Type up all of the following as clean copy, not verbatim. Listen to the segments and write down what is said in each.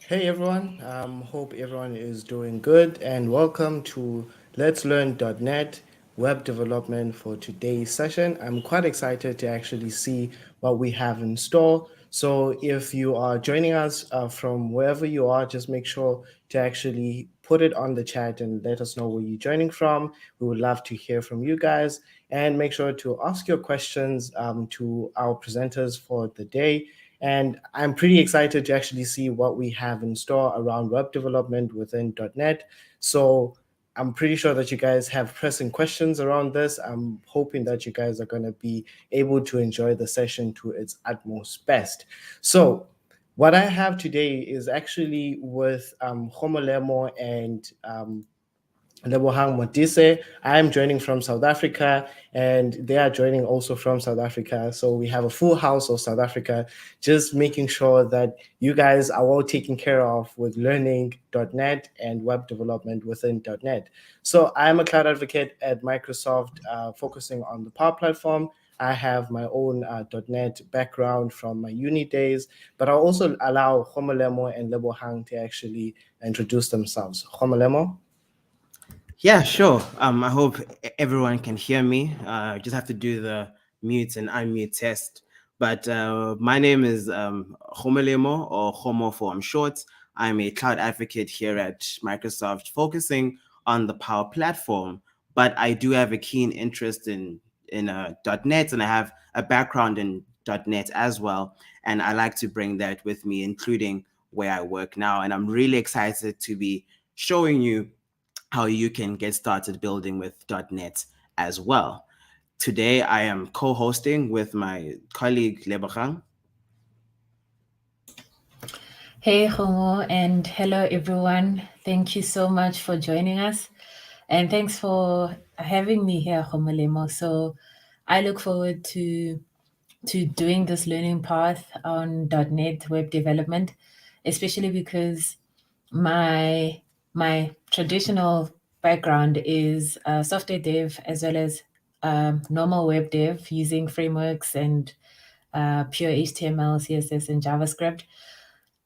Hey everyone, hope everyone is doing good and welcome to Let's Learn.net web development for today's session. I'm quite excited to actually see what we have in store. So if you are joining us from wherever you are, just make sure to actually put it on the chat and let us know where you're joining from. We would love to hear from you guys and make sure to ask your questions to our presenters for the day. And I'm pretty excited to actually see what we have in store around web development within .NET. So I'm pretty sure that you guys have pressing questions around this. I'm hoping that you guys are going to be able to enjoy the session to its utmost best. So what I have today is actually with Gomolemo and Lebogang Madise. I am joining from South Africa, and they are joining also from South Africa. So we have a full house of South Africa, just making sure that you guys are well taken care of with learning .NET and web development within .NET. So I'm a cloud advocate at Microsoft, focusing on the Power Platform. I have my own .NET background from my uni days, but I'll also allow Gomolemo and Lebogang to actually introduce themselves. Gomolemo? Yeah, sure. I hope everyone can hear me. Just have to do the mute and unmute test. But my name is Gomolemo, or Gomo for short. I'm a cloud advocate here at Microsoft, focusing on the Power Platform. But I do have a keen interest in .NET, and I have a background in .NET as well. And I like to bring that with me, including where I work now. And I'm really excited to be showing you how you can get started building with .NET as well. Today, I am co-hosting with my colleague Lebogang. Hey, Homo, and hello, everyone. Thank you so much for joining us. And thanks for having me here, Gomolemo. So I look forward to doing this learning path on .NET web development, especially because my my traditional background is software dev as well as normal web dev using frameworks and pure HTML, CSS, and JavaScript.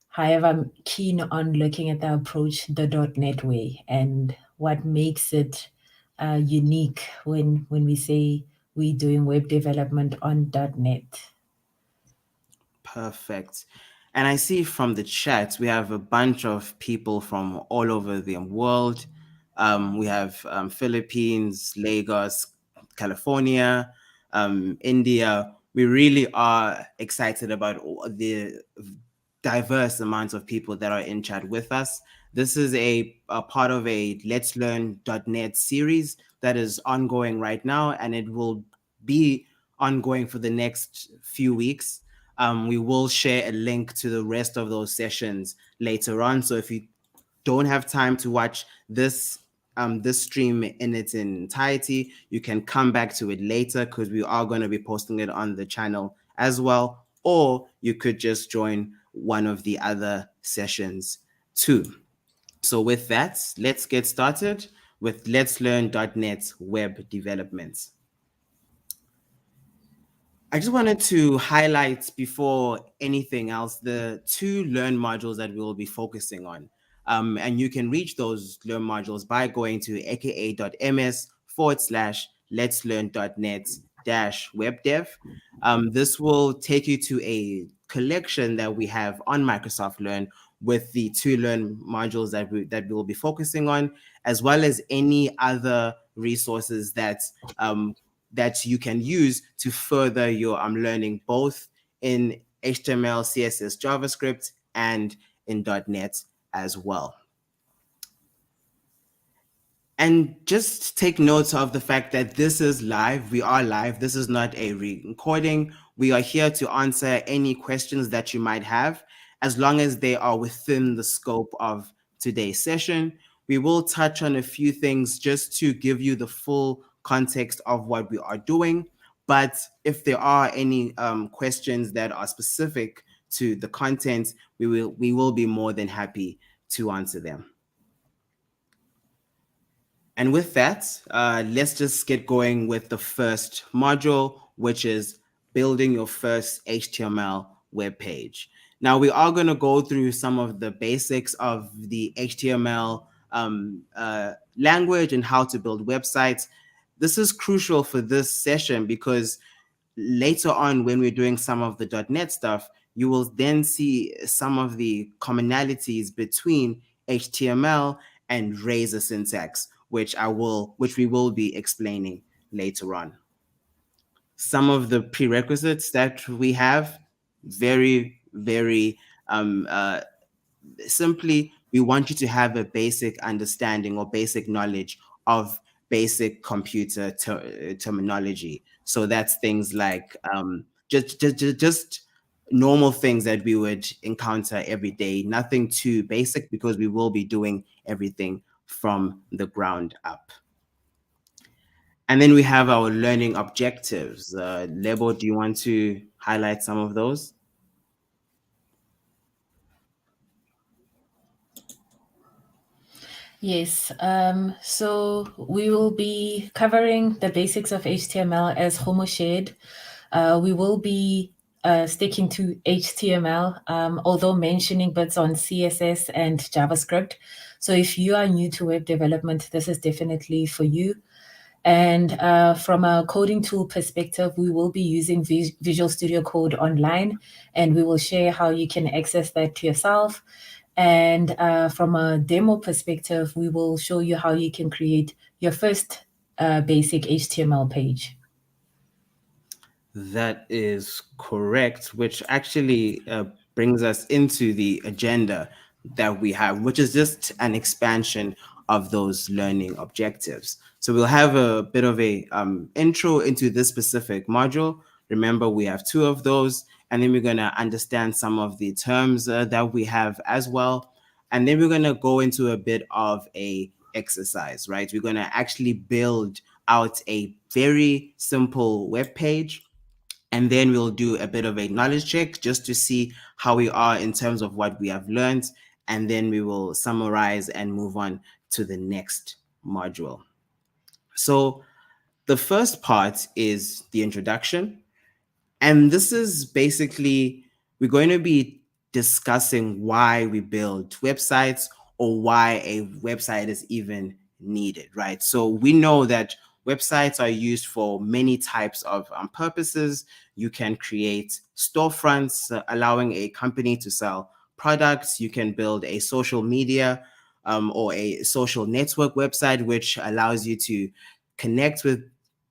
However, I'm keen on looking at the approach the .NET way and what makes it unique when we say we're doing web development on .NET. Perfect. And I see from the chat, we have a bunch of people from all over the world. We have Philippines, Lagos, California, India. We really are excited about the diverse amounts of people that are in chat with us. This is a part of a Let's Learn.net series that is ongoing right now, and it will be ongoing for the next few weeks. We will share a link to the rest of those sessions later on. So if you don't have time to watch this stream in its entirety, you can come back to it later because we are going to be posting it on the channel as well. Or you could just join one of the other sessions too. So with that, let's get started with Let's Learn.net web development. I just wanted to highlight before anything else the two Learn modules that we will be focusing on. And you can reach those Learn modules by going to aka.ms/let's learn.net webdev. This will take you to a collection that we have on Microsoft Learn with the two Learn modules that we will be focusing on, as well as any other resources that you can use to further your learning, both in HTML, CSS, JavaScript, and in .NET as well. And just take note of the fact that this is live. We are live. This is not a recording. We are here to answer any questions that you might have, as long as they are within the scope of today's session. We will touch on a few things just to give you the full context of what we are doing. But if there are any questions that are specific to the content, we will be more than happy to answer them. And with that, let's just get going with the first module, which is building your first HTML web page. Now we are going to go through some of the basics of the HTML language and how to build websites. This is crucial for this session because later on, when we're doing some of the .NET stuff, you will then see some of the commonalities between HTML and Razor syntax, which we will be explaining later on. Some of the prerequisites that we have, very, very simply, we want you to have a basic understanding or basic knowledge of basic computer terminology. So that's things like just normal things that we would encounter every day, nothing too basic, because we will be doing everything from the ground up. And then we have our learning objectives. Lebo, do you want to highlight some of those? Yes, so we will be covering the basics of HTML as Homo shared. We will be sticking to HTML, although mentioning bits on CSS and JavaScript. So if you are new to web development, this is definitely for you. And from a coding tool perspective, we will be using Visual Studio Code online, and we will share how you can access that to yourself. And from a demo perspective, we will show you how you can create your first basic HTML page. That is correct, which actually brings us into the agenda that we have, which is just an expansion of those learning objectives. So we'll have a bit of a intro into this specific module. Remember, we have 2 of those, and then we're going to understand some of the terms that we have as well. And then we're going to go into a bit of a exercise, right? We're going to actually build out a very simple web page, and then we'll do a bit of a knowledge check just to see how we are in terms of what we have learned. And then we will summarize and move on to the next module. So the first part is the introduction. And this is basically, we're going to be discussing why we build websites or why a website is even needed, right? So we know that websites are used for many types of purposes. You can create storefronts, allowing a company to sell products. You can build a social media or a social network website, which allows you to connect with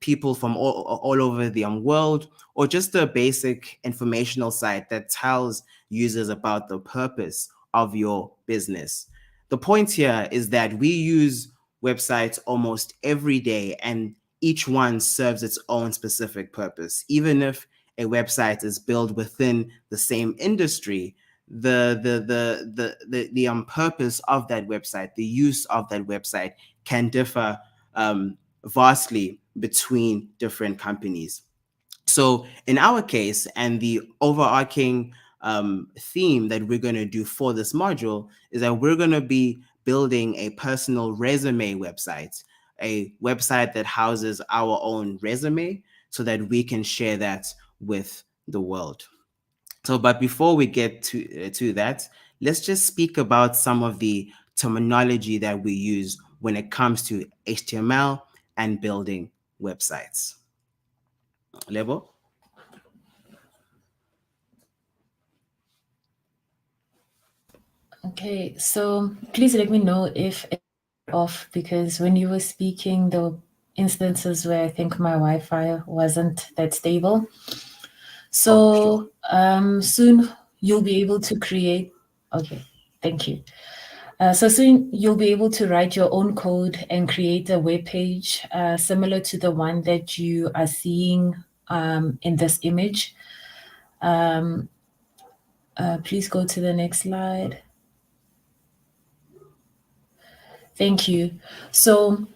people from all over the world, or just a basic informational site that tells users about the purpose of your business. The point here is that we use websites almost every day, and each one serves its own specific purpose. Even if a website is built within the same industry, the purpose of that website, the use of that website can differ vastly between different companies. So in our case, and the overarching theme that we're going to do for this module is that we're going to be building a personal resume website, a website that houses our own resume so that we can share that with the world. So, but before we get to that, let's just speak about some of the terminology that we use when it comes to HTML and building websites. Lebo? Okay, so please let me know if it's off, because when you were speaking, there were instances where I think my Wi-Fi wasn't that stable. So soon you'll be able to create. Okay, thank you. So soon you'll be able to write your own code and create a web page similar to the one that you are seeing in this image. Please go to the next slide. Thank you. So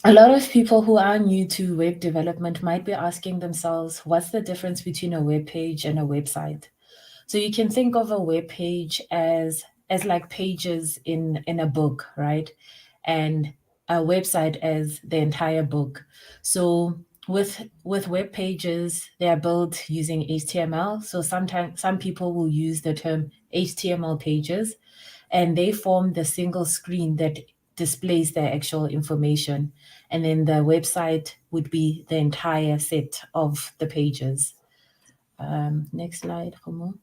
a lot of people who are new to web development might be asking themselves, what's the difference between a web page and a website? So you can think of a web page as like pages in a book, right? And a website as the entire book. So with web pages, they are built using HTML. So sometimes some people will use the term HTML pages, and they form the single screen that displays the actual information. And then the website would be the entire set of the pages. Next slide, Homo.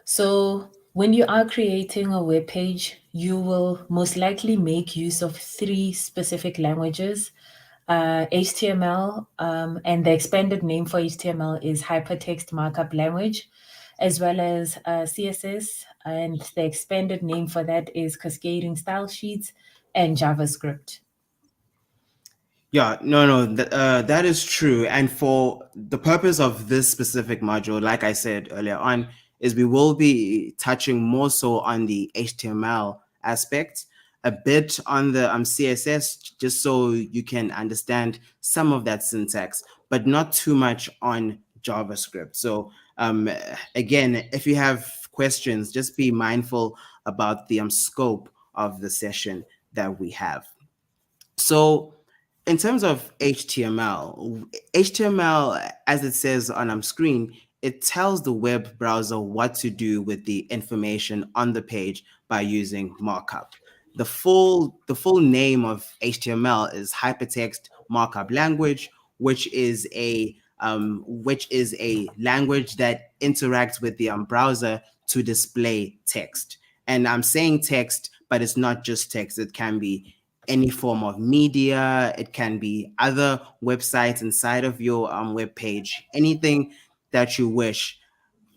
So when you are creating a web page, you will most likely make use of 3 specific languages. HTML, and the expanded name for HTML is Hypertext Markup Language, as well as CSS, and the expanded name for that is Cascading Style Sheets and JavaScript. Yeah, no, that is true. And for the purpose of this specific module, like I said earlier on, is we will be touching more so on the HTML aspect, a bit on the CSS, just so you can understand some of that syntax, but not too much on JavaScript. So again, if you have questions, just be mindful about the scope of the session that we have. So in terms of HTML, as it says on screen, it tells the web browser what to do with the information on the page by using markup. The full name of HTML is Hypertext Markup Language, which is a language that interacts with the browser to display text. And I'm saying text, but it's not just text. It can be any form of media. It can be other websites inside of your web page, anything that you wish.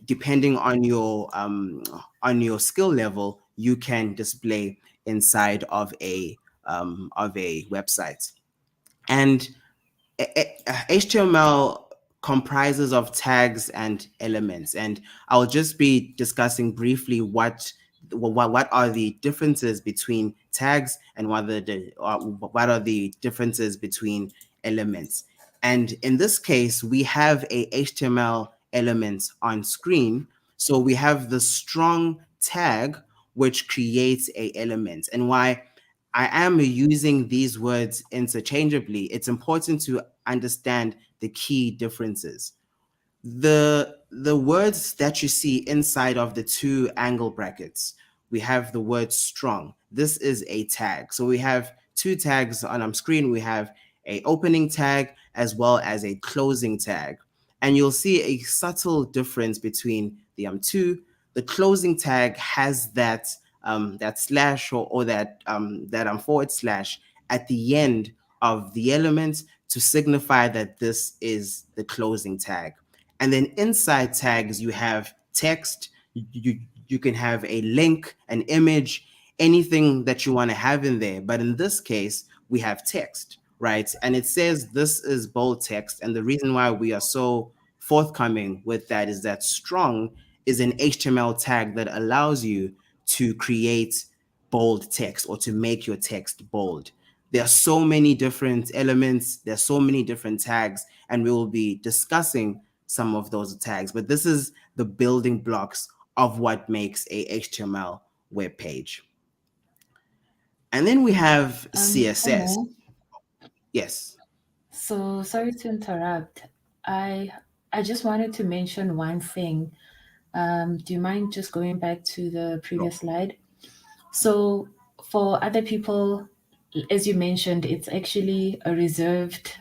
Depending on your skill level, you can display inside of a website. And HTML comprises of tags and elements, and I'll just be discussing briefly what are the differences between tags and what are the differences between elements. And in this case, we have a HTML element on screen. So we have the strong tag, which creates a element. And why I am using these words interchangeably, it's important to understand the key differences. The words that you see inside of the 2 angle brackets, we have the word strong. This is a tag. So we have 2 tags on screen. We have a opening tag as well as a closing tag. And you'll see a subtle difference between the 2. The closing tag has that slash or that forward slash at the end of the element to signify that this is the closing tag. And then inside tags, you have text. You can have a link, an image, anything that you want to have in there. But in this case, we have text, right? And it says this is bold text. And the reason why we are so forthcoming with that is that strong is an HTML tag that allows you to create bold text or to make your text bold. There are so many different elements, there are so many different tags, and we will be discussing some of those tags. But this is the building blocks of what makes a HTML web page. And then we have CSS. Homo. Yes. So sorry to interrupt. I just wanted to mention one thing. Do you mind just going back to the previous slide? So for other people, as you mentioned, it's actually a reserved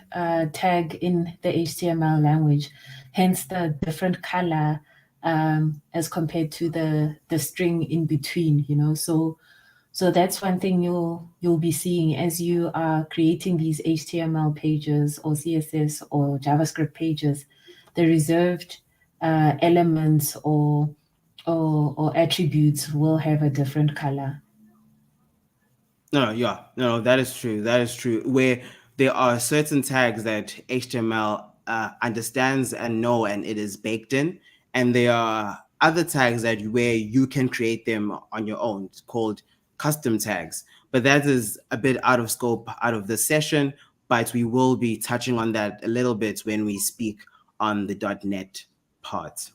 tag in the HTML language, hence the different color as compared to the string in between, you know. So that's one thing you'll be seeing as you are creating these HTML pages or CSS or JavaScript pages. The reserved elements or attributes will have a different color. No, that is true. That is true. Where there are certain tags that HTML understands and know, and it is baked in, and there are other tags that where you can create them on your own. It's called custom tags, but that is a bit out of scope out of this session. But we will be touching on that a little bit when we speak on the .NET part.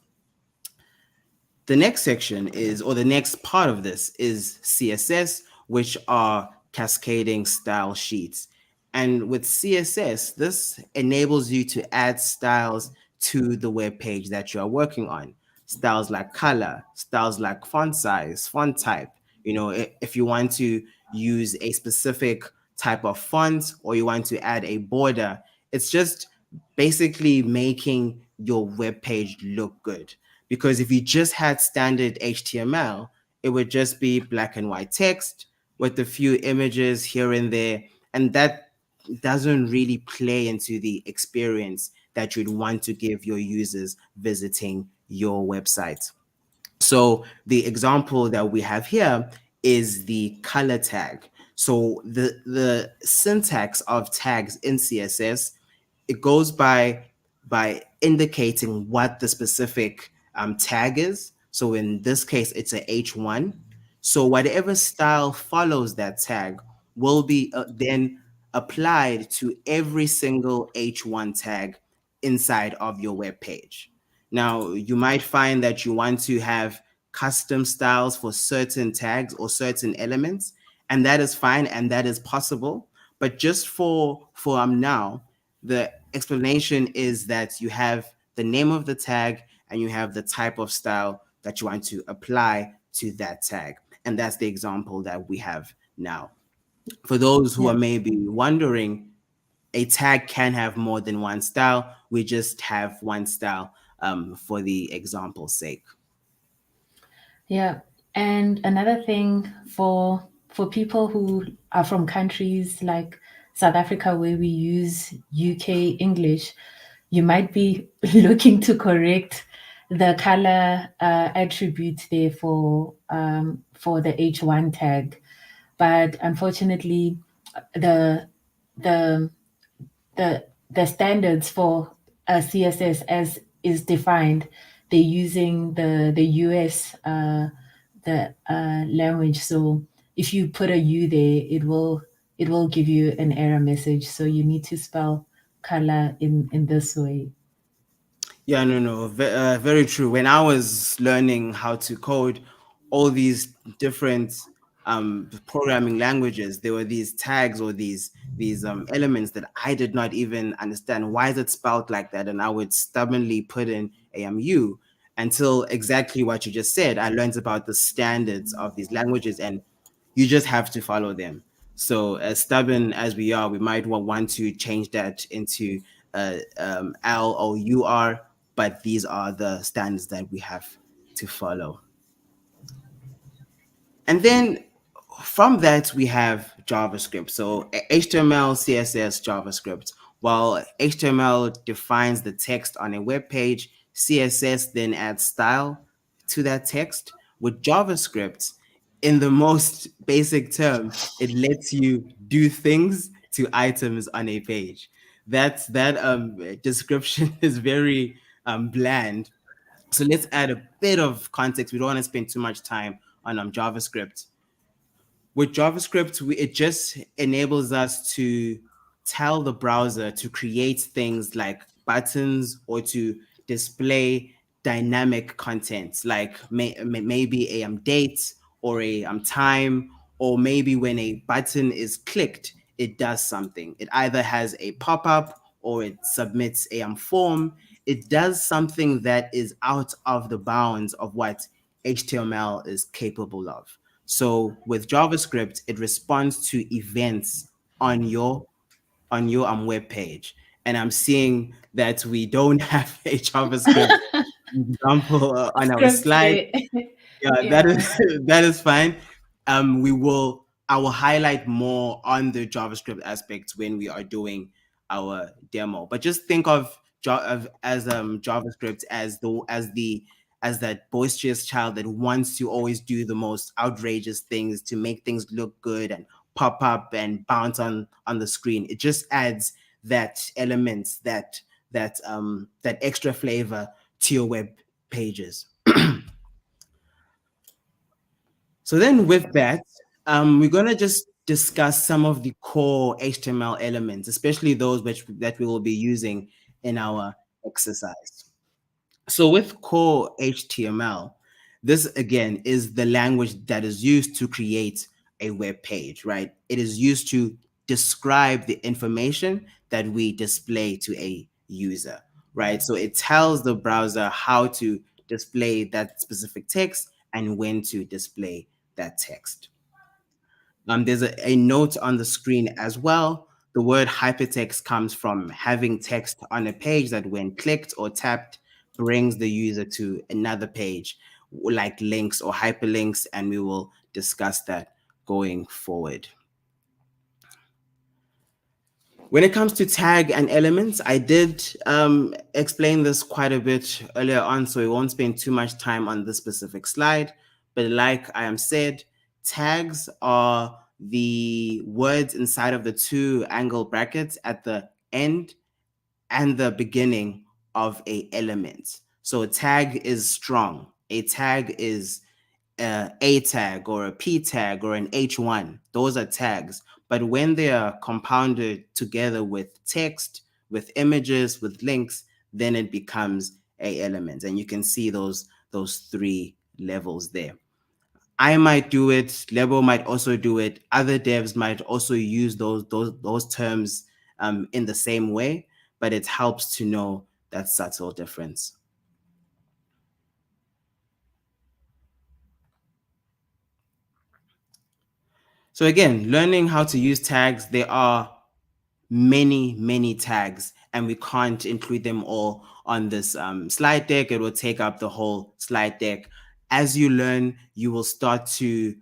The next section is, or the next part of this is CSS, which are cascading style sheets. And with CSS, this enables you to add styles to the web page that you are working on. Styles like color, styles like font size, font type. If you want to use a specific type of font or you want to add a border, it's just basically making your web page look good. Because if you just had standard HTML, it would just be black and white text with a few images here and there. And that doesn't really play into the experience that you'd want to give your users visiting your website. So the example that we have here is the color tag. So the syntax of tags in CSS, it goes by indicating what the specific tag is. So in this case, it's a H1. So whatever style follows that tag will be then applied to every single H1 tag inside of your web page. Now, you might find that you want to have custom styles for certain tags or certain elements, and that is fine and that is possible. But just for now, the explanation is that you have the name of the tag and you have the type of style that you want to apply to that tag. And that's the example that we have now. For those who are maybe wondering, a tag can have more than one style. We just have one style for the example's sake. Yeah. And another thing for people who are from countries like South Africa, where we use UK English, you might be looking to correct the color attribute there for the H1 tag. But unfortunately, the the the standards for CSS as is defined, they're using the US language. So if you put a U there, it will give you an error message. So you need to spell color in this way. Yeah, no, very true. When I was learning how to code all these different programming languages, there were these tags or these elements that I did not even understand. Why is it spelled like that? And I would stubbornly put in AMU until exactly what you just said. I learned about the standards of these languages, and you just have to follow them. So as stubborn as we are, we might want to change that into LOUR, but these are the standards that we have to follow. And then from that, we have JavaScript. So HTML, CSS, JavaScript. While HTML defines the text on a web page, CSS then adds style to that text. With JavaScript, in the most basic term, it lets you do things to items on a page. That description is very bland. So let's add a bit of context. We don't want to spend too much time on JavaScript. With JavaScript, it just enables us to tell the browser to create things like buttons or to display dynamic content, like maybe a date or a time, or maybe when a button is clicked, it does something. It either has a pop-up or it submits a form. It does something that is out of the bounds of what HTML is capable of. So with JavaScript, it responds to events on your web page. And I'm seeing that we don't have a JavaScript example on our Script slide. there. Yeah, that is that is fine. I will highlight more on the JavaScript aspects when we are doing our demo. But just think of JavaScript as that boisterous child that wants to always do the most outrageous things to make things look good and pop up and bounce on the screen. It just adds that element, that extra flavor to your web pages. So then with that, we're going to just discuss some of the core HTML elements, especially those that we will be using in our exercise. So with core HTML, this again is the language that is used to create a web page, right? It is used to describe the information that we display to a user, right? So it tells the browser how to display that specific text and when to display that text. There's a note on the screen as well. The word hypertext comes from having text on a page that when clicked or tapped brings the user to another page, like links or hyperlinks, and we will discuss that going forward. When it comes to tag and elements, I did explain this quite a bit earlier on, so we won't spend too much time on this specific slide. But like I am said, tags are the words inside of the two angle brackets at the end and the beginning of a element. So a tag is strong. A tag is a tag or a P tag or an H1. Those are tags. But when they are compounded together with text, with images, with links, then it becomes a element. And you can see those three levels there. I might do it. Lebo might also do it. Other devs might also use those terms in the same way, but it helps to know that subtle difference. So again, learning how to use tags, there are many tags, and we can't include them all on this slide deck. It will take up the whole slide deck. As you learn, you will start to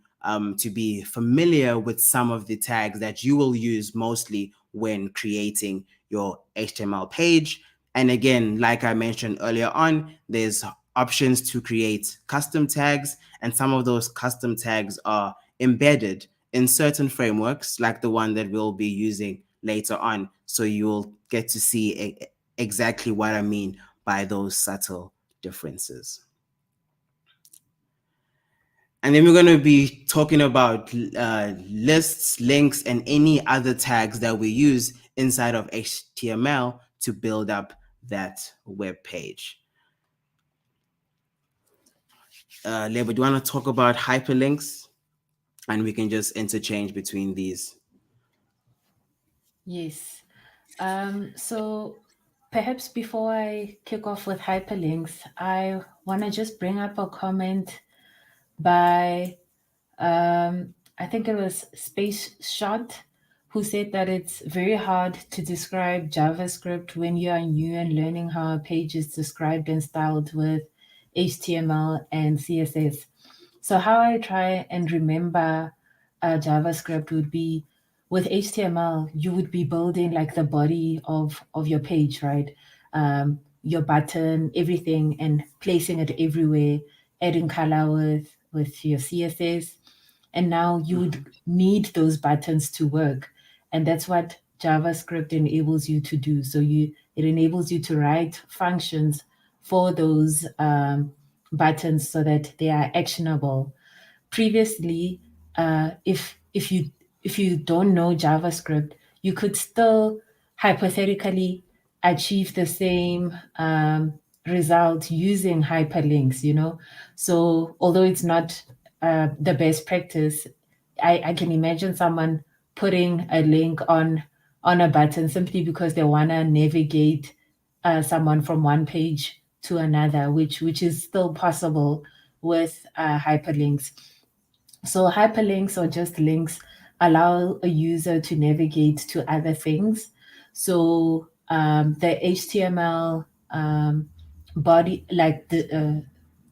be familiar with some of the tags that you will use mostly when creating your HTML page. And again, like I mentioned earlier on, there's options to create custom tags, and some of those custom tags are embedded in certain frameworks, like the one that we'll be using later on. So you'll get to see exactly what I mean by those subtle differences. And then we're going to be talking about lists, links, and any other tags that we use inside of HTML to build up that web page. Lebo, do you want to talk about hyperlinks? And we can just interchange between these. Yes. So perhaps before I kick off with hyperlinks, I want to just bring up a comment by, I think it was Space Shot, who said that it's very hard to describe JavaScript when you are new and learning how a page is described and styled with HTML and CSS. So how I try and remember JavaScript would be, with HTML, you would be building like the body of your page, right? Your button, everything, and placing it everywhere, adding color with your CSS. And now you would need those buttons to work. And that's what JavaScript enables you to do. So it enables you to write functions for those buttons so that they are actionable. Previously, if you don't know JavaScript, you could still hypothetically achieve the same result using hyperlinks, you know? So although it's not the best practice, I can imagine someone putting a link on a button simply because they want to navigate someone from one page to another, which is still possible with hyperlinks. So hyperlinks, or just links, allow a user to navigate to other things. So the HTML body, like the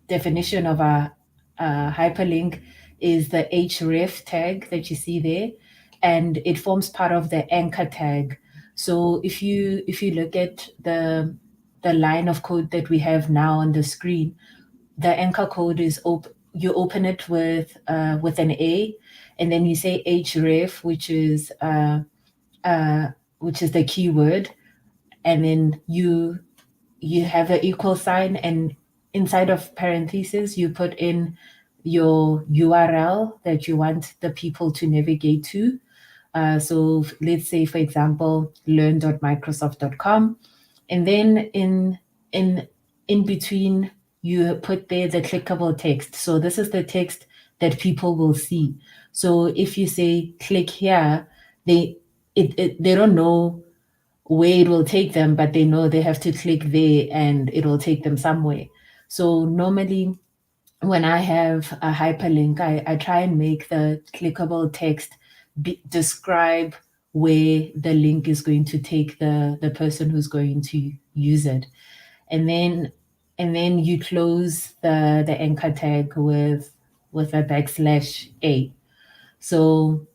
definition of a hyperlink, is the href tag that you see there, and it forms part of the anchor tag. So if you look at the line of code that we have now on the screen, the anchor code is you open it with an A, and then you say href, which is the keyword, and then you have an equal sign, and inside of parentheses you put in your URL that you want the people to navigate to. So let's say, for example, learn.microsoft.com, and then in between you put there the clickable text. So this is the text that people will see. So if you say click here, they don't know where it will take them, but they know they have to click there and it will take them somewhere. So normally when I have a hyperlink, I try and make the clickable text describe where the link is going to take the person who's going to use it. And then you close the anchor tag with a \A. So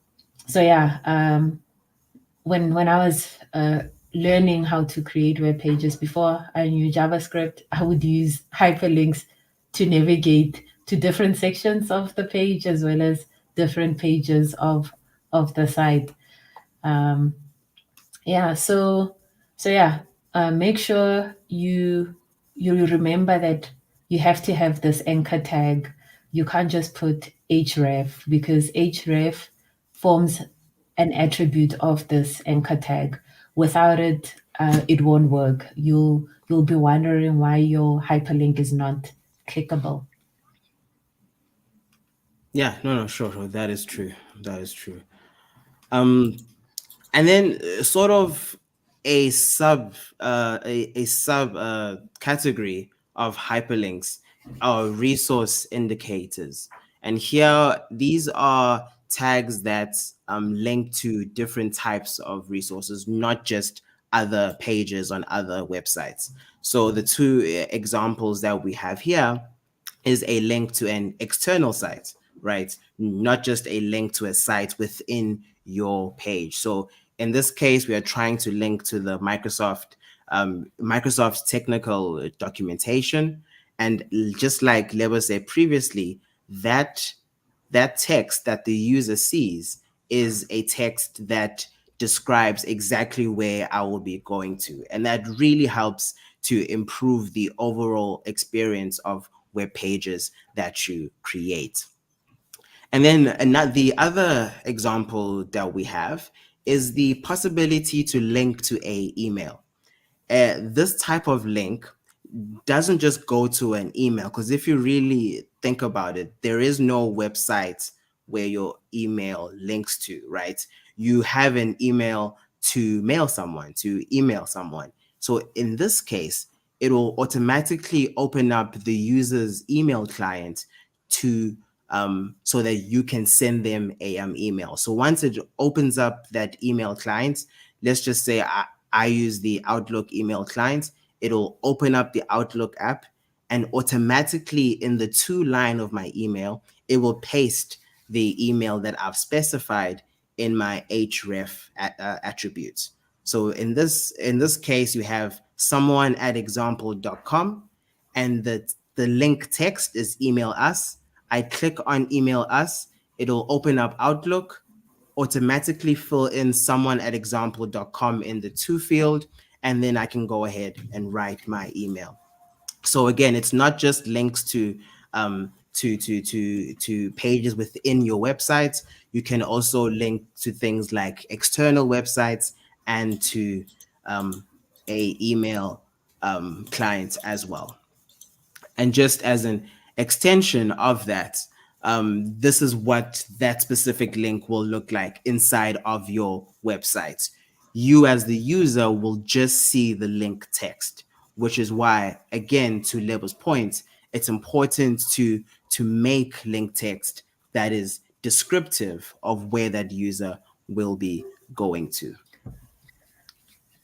yeah, when I was learning how to create web pages before I knew JavaScript, I would use hyperlinks to navigate to different sections of the page as well as different pages of the site. Yeah, so yeah, make sure you remember that you have to have this anchor tag. You can't just put href, because href forms an attribute of this anchor tag. Without it, it won't work. You'll be wondering why your hyperlink is not clickable. Yeah, no, sure. That is true. That is true. And then sort of a sub category of hyperlinks are resource indicators. And here, these are tags that link to different types of resources, not just other pages on other websites. So the two examples that we have here is a link to an external site, right? Not just a link to a site within your page. So in this case, we are trying to link to the Microsoft's technical documentation. And just like Lebo said previously, that text that the user sees is a text that describes exactly where I will be going to. And that really helps to improve the overall experience of web pages that you create. And then the other example that we have is the possibility to link to a email. This type of link doesn't just go to an email, because if you really think about it, there is no website where your email links to, right? You have an email to mail someone, to email someone. So in this case, it will automatically open up the user's email client to so that you can send them a email. So once it opens up that email client, let's just say I use the Outlook email client, it'll open up the Outlook app, and automatically in the to line of my email, it will paste the email that I've specified in my href attributes. So in this case, you have someone@example.com, and the link text is email us. I click on email us, it'll open up Outlook, automatically fill in someone@example.com in the to field, and then I can go ahead and write my email. So again, it's not just links to pages within your website. You can also link to things like external websites and to a email client as well. And just as an extension of that, this is what that specific link will look like inside of your website. You as the user will just see the link text, which is why, again, to Lebo's point, it's important to make link text that is descriptive of where that user will be going to.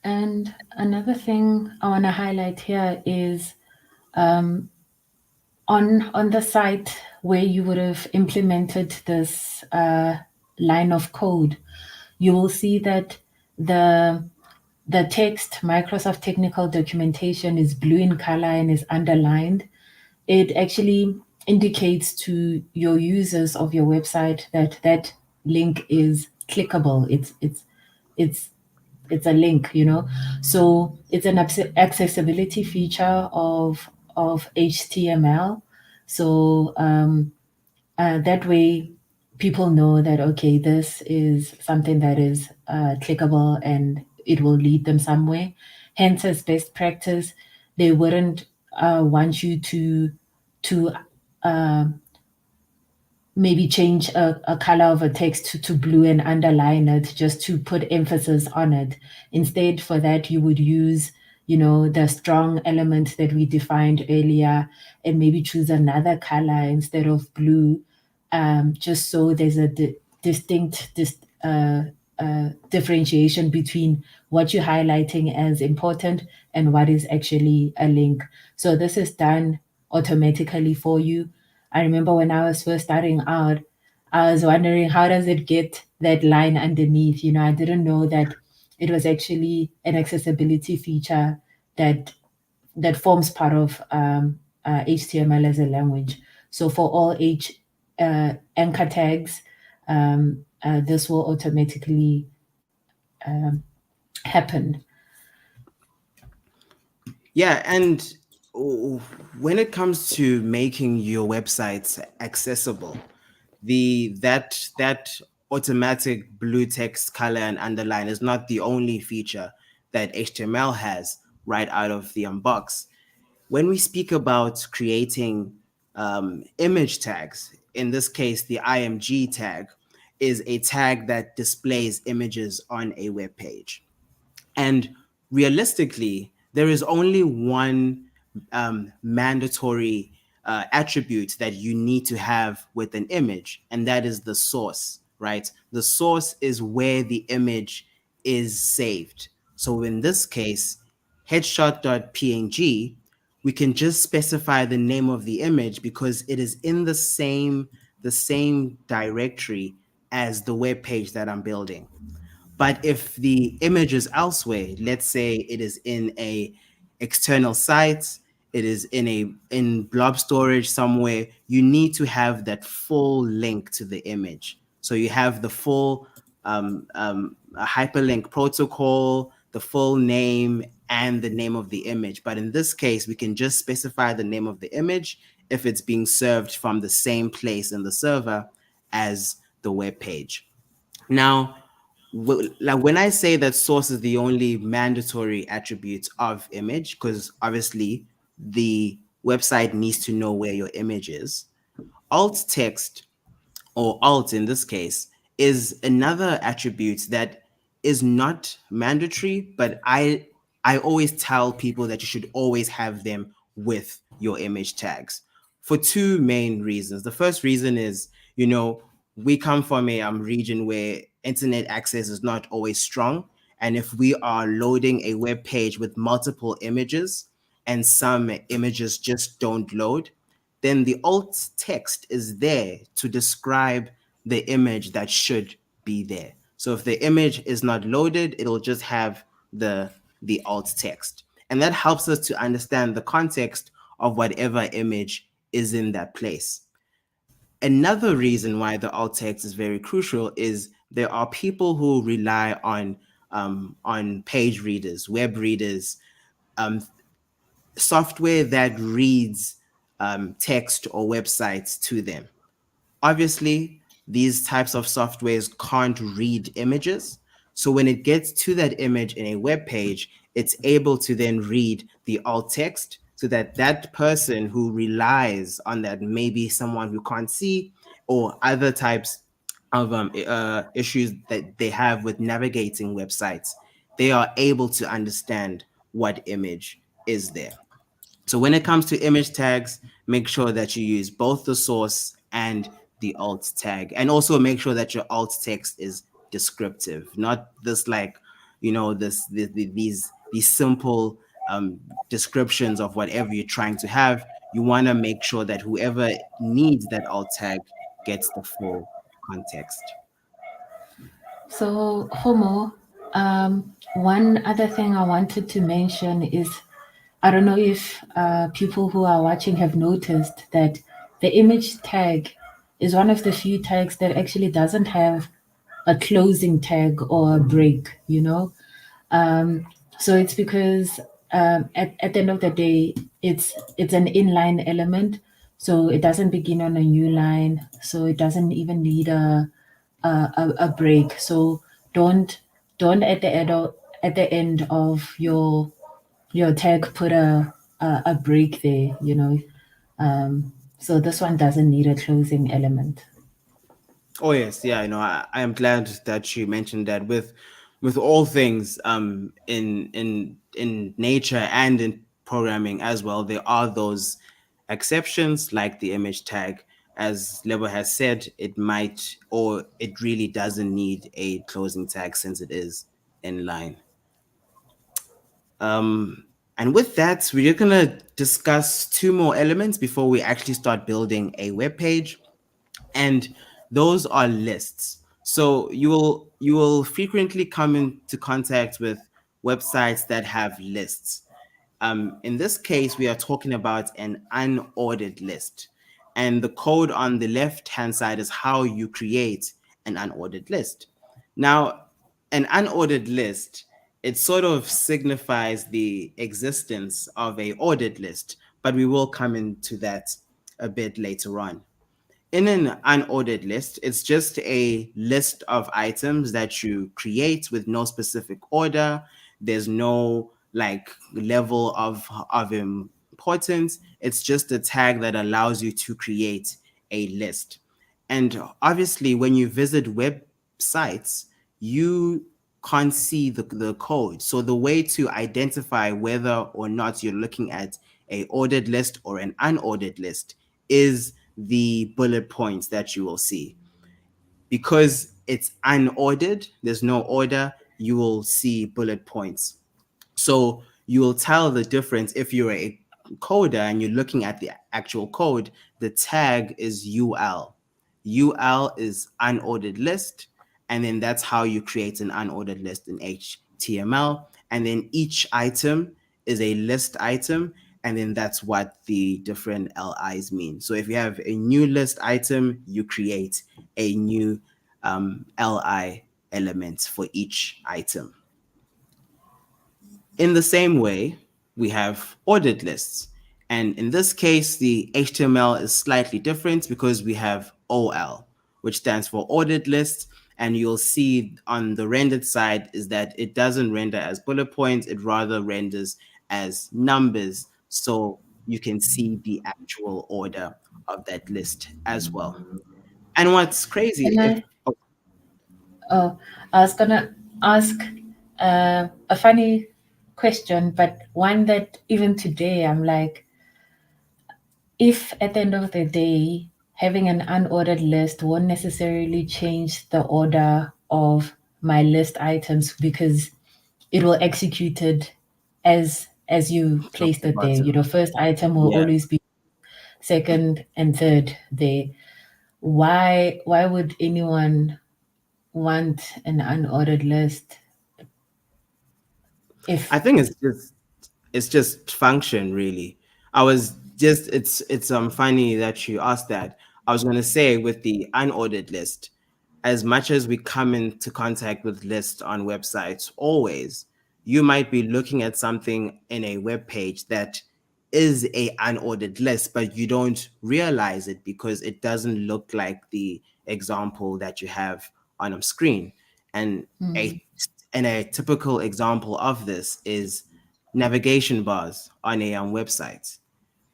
And another thing I want to highlight here is on the site where you would have implemented this line of code, you will see that the text Microsoft technical documentation is blue in color and is underlined. It actually indicates to your users of your website that that link is clickable. It's a link, you know. So it's an accessibility feature of HTML. So that way people know that, okay, this is something that is clickable and it will lead them somewhere. Hence, as best practice, they wouldn't want you to maybe change a color of a text to blue and underline it just to put emphasis on it. Instead, for that, you would use, the strong element that we defined earlier and maybe choose another color instead of blue, just so there's a distinct differentiation between what you're highlighting as important and what is actually a link. So this is done automatically for you. I remember when I was first starting out, I was wondering, how does it get that line underneath? I didn't know that it was actually an accessibility feature that forms part of HTML as a language. So for all anchor tags, this will automatically happen. Yeah, and when it comes to making your websites accessible, that automatic blue text color and underline is not the only feature that HTML has right out of the box. When we speak about creating image tags, in this case, the IMG tag is a tag that displays images on a web page. And realistically, there is only one mandatory attribute that you need to have with an image, and that is the source, right? The source is where the image is saved. So in this case, headshot.png, we can just specify the name of the image because it is in the same directory as the web page that I'm building. But if the image is elsewhere, let's say it is in a external site, it is in blob storage somewhere, you need to have that full link to the image. So you have the full hyperlink protocol, the full name, and the name of the image. But in this case, we can just specify the name of the image if it's being served from the same place in the server as the web page. Now, like when I say that source is the only mandatory attribute of image, because obviously the website needs to know where your image is, alt text, or alt in this case, is another attribute that is not mandatory, but I always tell people that you should always have them with your image tags for two main reasons. The first reason is, we come from a region where internet access is not always strong. And if we are loading a web page with multiple images and some images just don't load, then the alt text is there to describe the image that should be there. So if the image is not loaded, it'll just have the alt text. And that helps us to understand the context of whatever image is in that place. Another reason why the alt text is very crucial is there are people who rely on page readers, web readers, software that reads text or websites to them. Obviously, these types of softwares can't read images. So when it gets to that image in a web page, it's able to then read the alt text so that that person who relies on that, maybe someone who can't see or other types of issues that they have with navigating websites, they are able to understand what image is there. So when it comes to image tags, make sure that you use both the source and the alt tag, and also make sure that your alt text is descriptive, not this these simple descriptions of whatever you're trying to have. You want to make sure that whoever needs that alt tag gets the full context. So, Homo, one other thing I wanted to mention is, I don't know if people who are watching have noticed that the image tag is one of the few tags that actually doesn't have a closing tag or a break, So it's because at the end of the day, it's an inline element, so it doesn't begin on a new line, so it doesn't even need a break. So don't at the end of your tag put a break there. So this one doesn't need a closing element. Oh yes, yeah, I am glad that you mentioned that with all things in nature and in programming as well, there are those exceptions like the image tag. As Lebo has said, it might or it really doesn't need a closing tag since it is inline. And with that, we're gonna discuss two more elements before we actually start building a web page, and those are lists. So you will frequently come into contact with websites that have lists. In this case, we are talking about an unordered list. And the code on the left hand side is how you create an unordered list. Now, an unordered list, it sort of signifies the existence of a ordered list, but we will come into that a bit later on. In an unordered list, it's just a list of items that you create with no specific order. There's no like level of importance. It's just a tag that allows you to create a list. And obviously, when you visit websites, you can't see the code. So the way to identify whether or not you're looking at a ordered list or an unordered list is the bullet points that you will see. Because it's unordered, there's no order, you will see bullet points. So you will tell the difference if you're a coder and you're looking at the actual code, the tag is UL. UL is unordered list, and then that's how you create an unordered list in HTML. And then each item is a list item, and then that's what the different LIs mean. So if you have a new list item, you create a new LI element for each item. In the same way, we have ordered lists. And in this case, the HTML is slightly different because we have OL, which stands for ordered list. And you'll see on the rendered side is that it doesn't render as bullet points, it rather renders as numbers. So you can see the actual order of that list as well. And what's crazy, And if oh, I was gonna ask a funny question, but one that even today I'm like, if at the end of the day, having an unordered list won't necessarily change the order of my list items because it will execute it as you top placed to it there. You bottom, know, first item will yeah. always be second and third there. Why would anyone want an unordered list I if think it's just function really. I was just it's funny that you asked that. I was going to say with the unordered list, as much as we come into contact with lists on websites always, you might be looking at something in a web page that is a unordered list, but you don't realize it because it doesn't look like the example that you have on a screen. And a and a typical example of this is navigation bars on a website.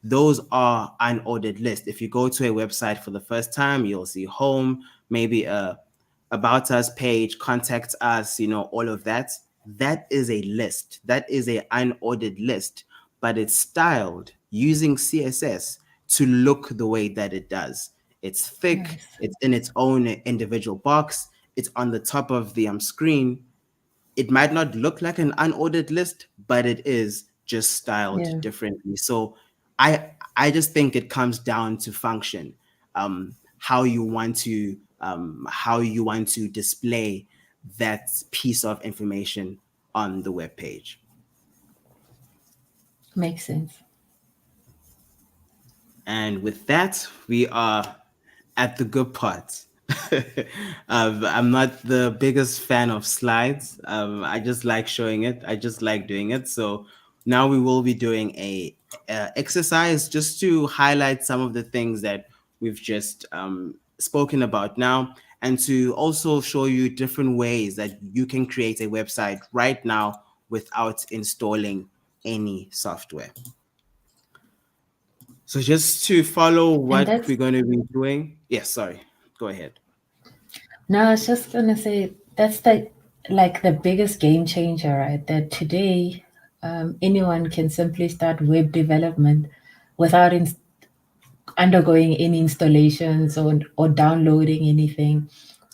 Those are unordered lists. If you go to a website for the first time, you'll see home, maybe a about us page, contact us, all of that. That is a list. That is a unordered list, but it's styled using CSS to look the way that it does. It's thick, nice? it's in its own individual box, it's on the top of the screen. It might not look like an unordered list, but it is just styled Yeah, differently. So I just think it comes down to function, how you want to display that piece of information on the web page. makes sense. And with that, we are at the good part. I'm not the biggest fan of slides. I just like showing it. I just like doing it. So now we will be doing a exercise just to highlight some of the things that we've just spoken about now, and to also show you different ways that you can create a website right now without installing any software. So just to follow And what that's we're going to be doing. Yes, sorry. Go ahead. No, I was just gonna say that's the biggest game changer, right? That today anyone can simply start web development without undergoing any installations or downloading anything.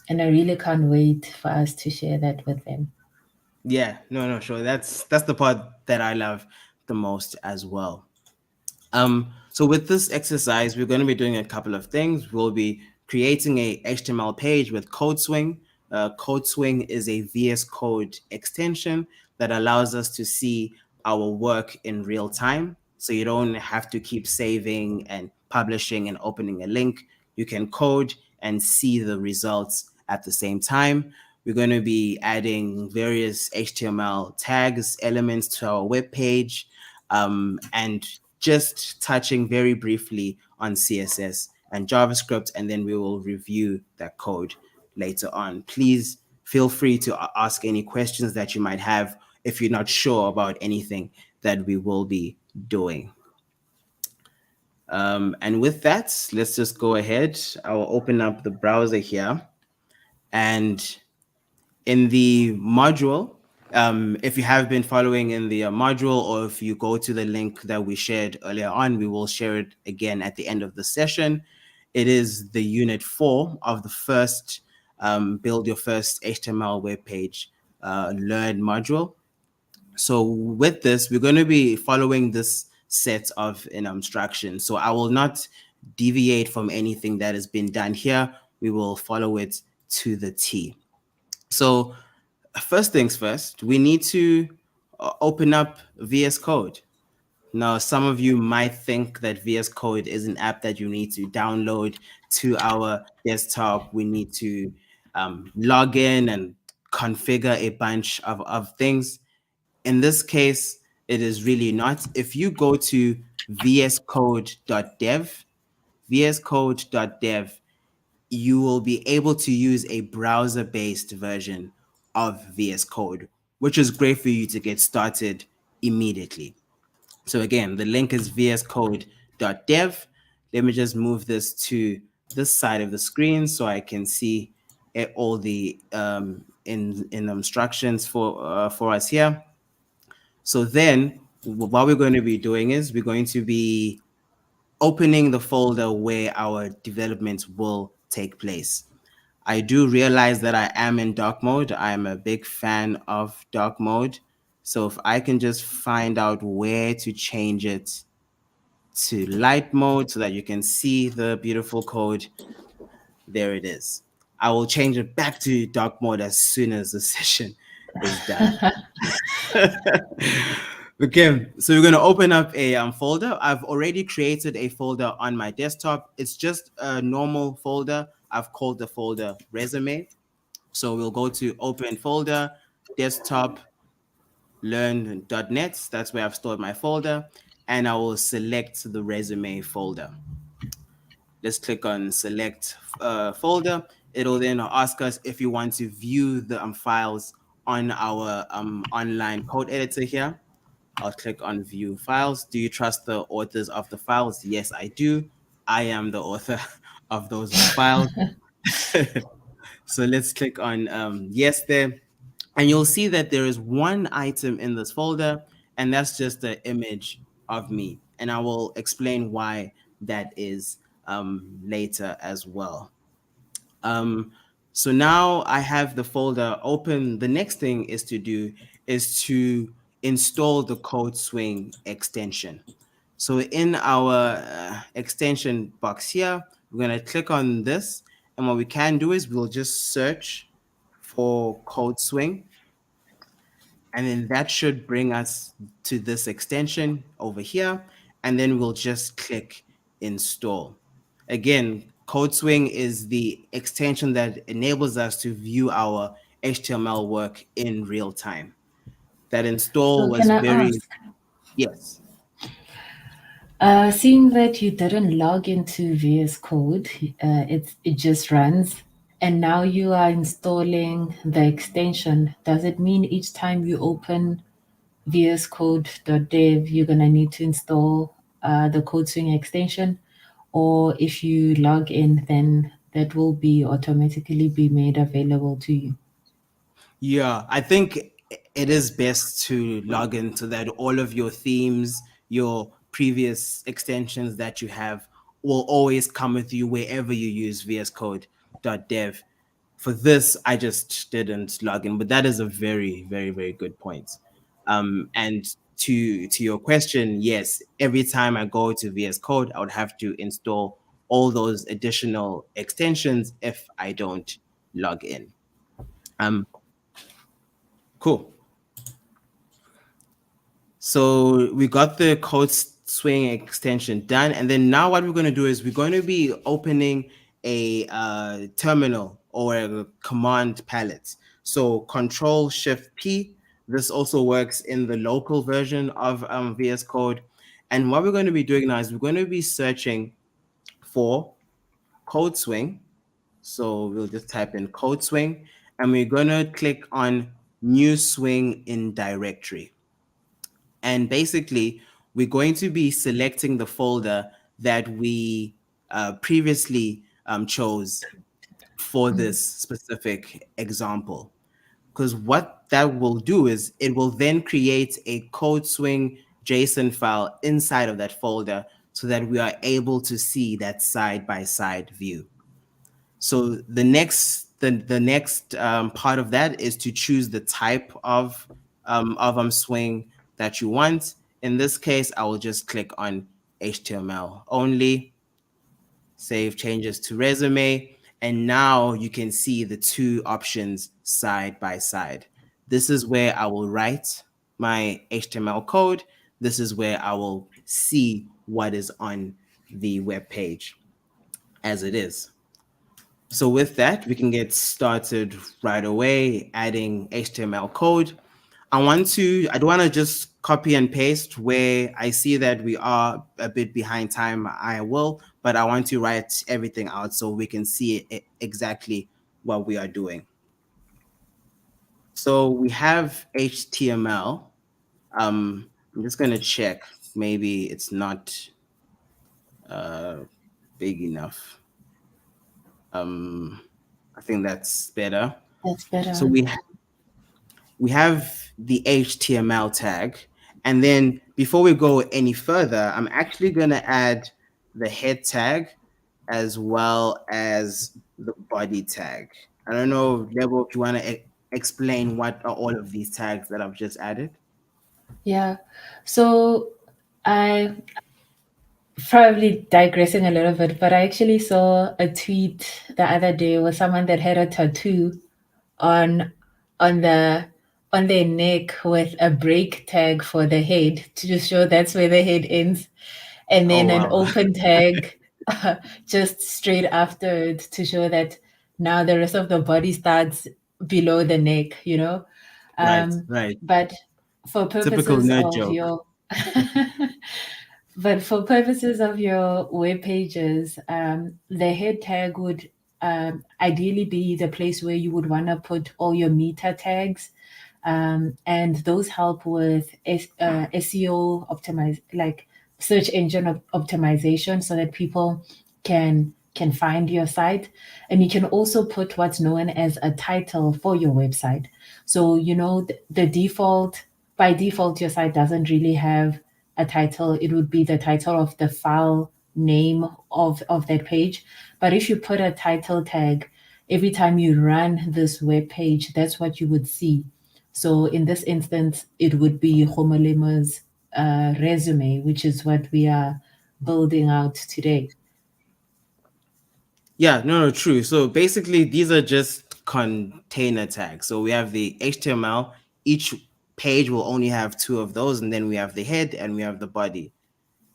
And I really can't wait for us to share that with them. Yeah, no, sure. That's the part that I love the most as well. So with this exercise, we're going to be doing a couple of things. We'll be creating a HTML page with CodeSwing. CodeSwing is a VS Code extension that allows us to see our work in real time. So you don't have to keep saving and publishing and opening a link. You can code and see the results at the same time. We're going to be adding various HTML tags, elements to our web page, and just touching very briefly on CSS and JavaScript, and then we will review that code later on. Please feel free to ask any questions that you might have if you're not sure about anything that we will be doing. And with that, let's just go ahead. I'll open up the browser here, and in the module, if you have been following in the module, or if you go to the link that we shared earlier on, we will share it again at the end of the session. It is the unit 4 of the first build your first HTML web page learn module. So with this, we're going to be following this set of instructions. So I will not deviate from anything that has been done here. We will follow it to the T. So first things first, we need to open up VS Code. Now, some of you might think that VS Code is an app that you need to download to our desktop. We need to log in and configure a bunch of things. In this case, it is really not. If you go to vscode.dev, vscode.dev, you will be able to use a browser-based version of VS Code, which is great for you to get started immediately. So again, the link is vscode.dev. Let me just move this to this side of the screen so I can see all the instructions for us here. So then what we're going to be doing is we're going to be opening the folder where our development will take place. I do realize that I am in dark mode. I'm a big fan of dark mode. So if I can just find out where to change it to light mode so that you can see the beautiful code, there it is. I will change it back to dark mode as soon as the session is done. Okay, so we're going to open up a folder. I've already created a folder on my desktop. It's just a normal folder. I've called the folder resume. So we'll go to open folder, desktop, learn.net. That's where I've stored my folder. And I will select the resume folder. Let's click on select folder. It'll then ask us if you want to view the files on our online code editor here. I'll click on view files. Do you trust the authors of the files? Yes, I do. I am the author of those files. So let's click on yes there. And you'll see that there is one item in this folder, and that's just the image of me. And I will explain why that is later as well. So now I have the folder open. The next thing is to install the CodeSwing extension. So in our extension box here, we're going to click on this. And what we can do is we'll just search for CodeSwing. And then that should bring us to this extension over here. And then we'll just click install. Again, CodeSwing is the extension that enables us to view our HTML work in real time. That install So was can I very, ask, yes. seeing that you didn't log into VS Code, it just runs, and now you are installing the extension. Does it mean each time you open vscode.dev, you're gonna need to install the CodeSwing extension, or if you log in, then that will be automatically be made available to you. Yeah, I think it is best to log in so that all of your themes, your previous extensions that you have will always come with you wherever you use vscode.dev. For this, I just didn't log in, but that is a very, very, very good point. And to your question, yes, every time I go to VS Code, I would have to install all those additional extensions if I don't log in. Cool. So we got the code swing extension done. And then now what we're going to do is we're going to be opening a terminal or a command palette. So Control Shift P. This also works in the local version of VS Code. And what we're going to be doing now is we're going to be searching for code swing. So we'll just type in code swing and we're going to click on new swing in directory. And basically, we're going to be selecting the folder that we previously chose for this specific example. Because what that will do is it will then create a code swing JSON file inside of that folder so that we are able to see that side-by-side view. So the next part of that is to choose the type of swing that you want. In this case, I will just click on HTML only, save changes to resume, and now you can see the two options side by side. This is where I will write my HTML code. This is where I will see what is on the web page as it is. So with that, we can get started right away adding HTML code. I don't want to just copy and paste where I see that we are a bit behind time. I will, but I want to write everything out so we can see exactly what we are doing. So we have HTML. I'm just going to check. Maybe it's not big enough. I think that's better. That's better. So we have the HTML tag. And then before we go any further, I'm actually going to add the head tag as well as the body tag. I don't know, Lebo, if you want to explain what are all of these tags that I've just added. Yeah. So I probably digressing a little bit, but I actually saw a tweet the other day with someone that had a tattoo on their neck with a break tag for the head to just show that's where the head ends, and then an open tag just straight after it to show that now the rest of the body starts below the neck, you know. Right. But for Typical purposes nerd of joke. your but for purposes of your web pages, the head tag would ideally be the place where you would want to put all your meta tags, and those help with SEO optimize, like search engine optimization, so that people can find your site. And you can also put what's known as a title for your website. So you know the default, by default, your site doesn't really have a title. It would be the title of the file name of that page. But if you put a title tag, every time you run this web page, that's what you would see. So in this instance, it would be Gomolemo's resume, which is what we are building out today. Yeah, no, true. So basically, these are just container tags. So we have the HTML. Each page will only have two of those, and then we have the head and we have the body.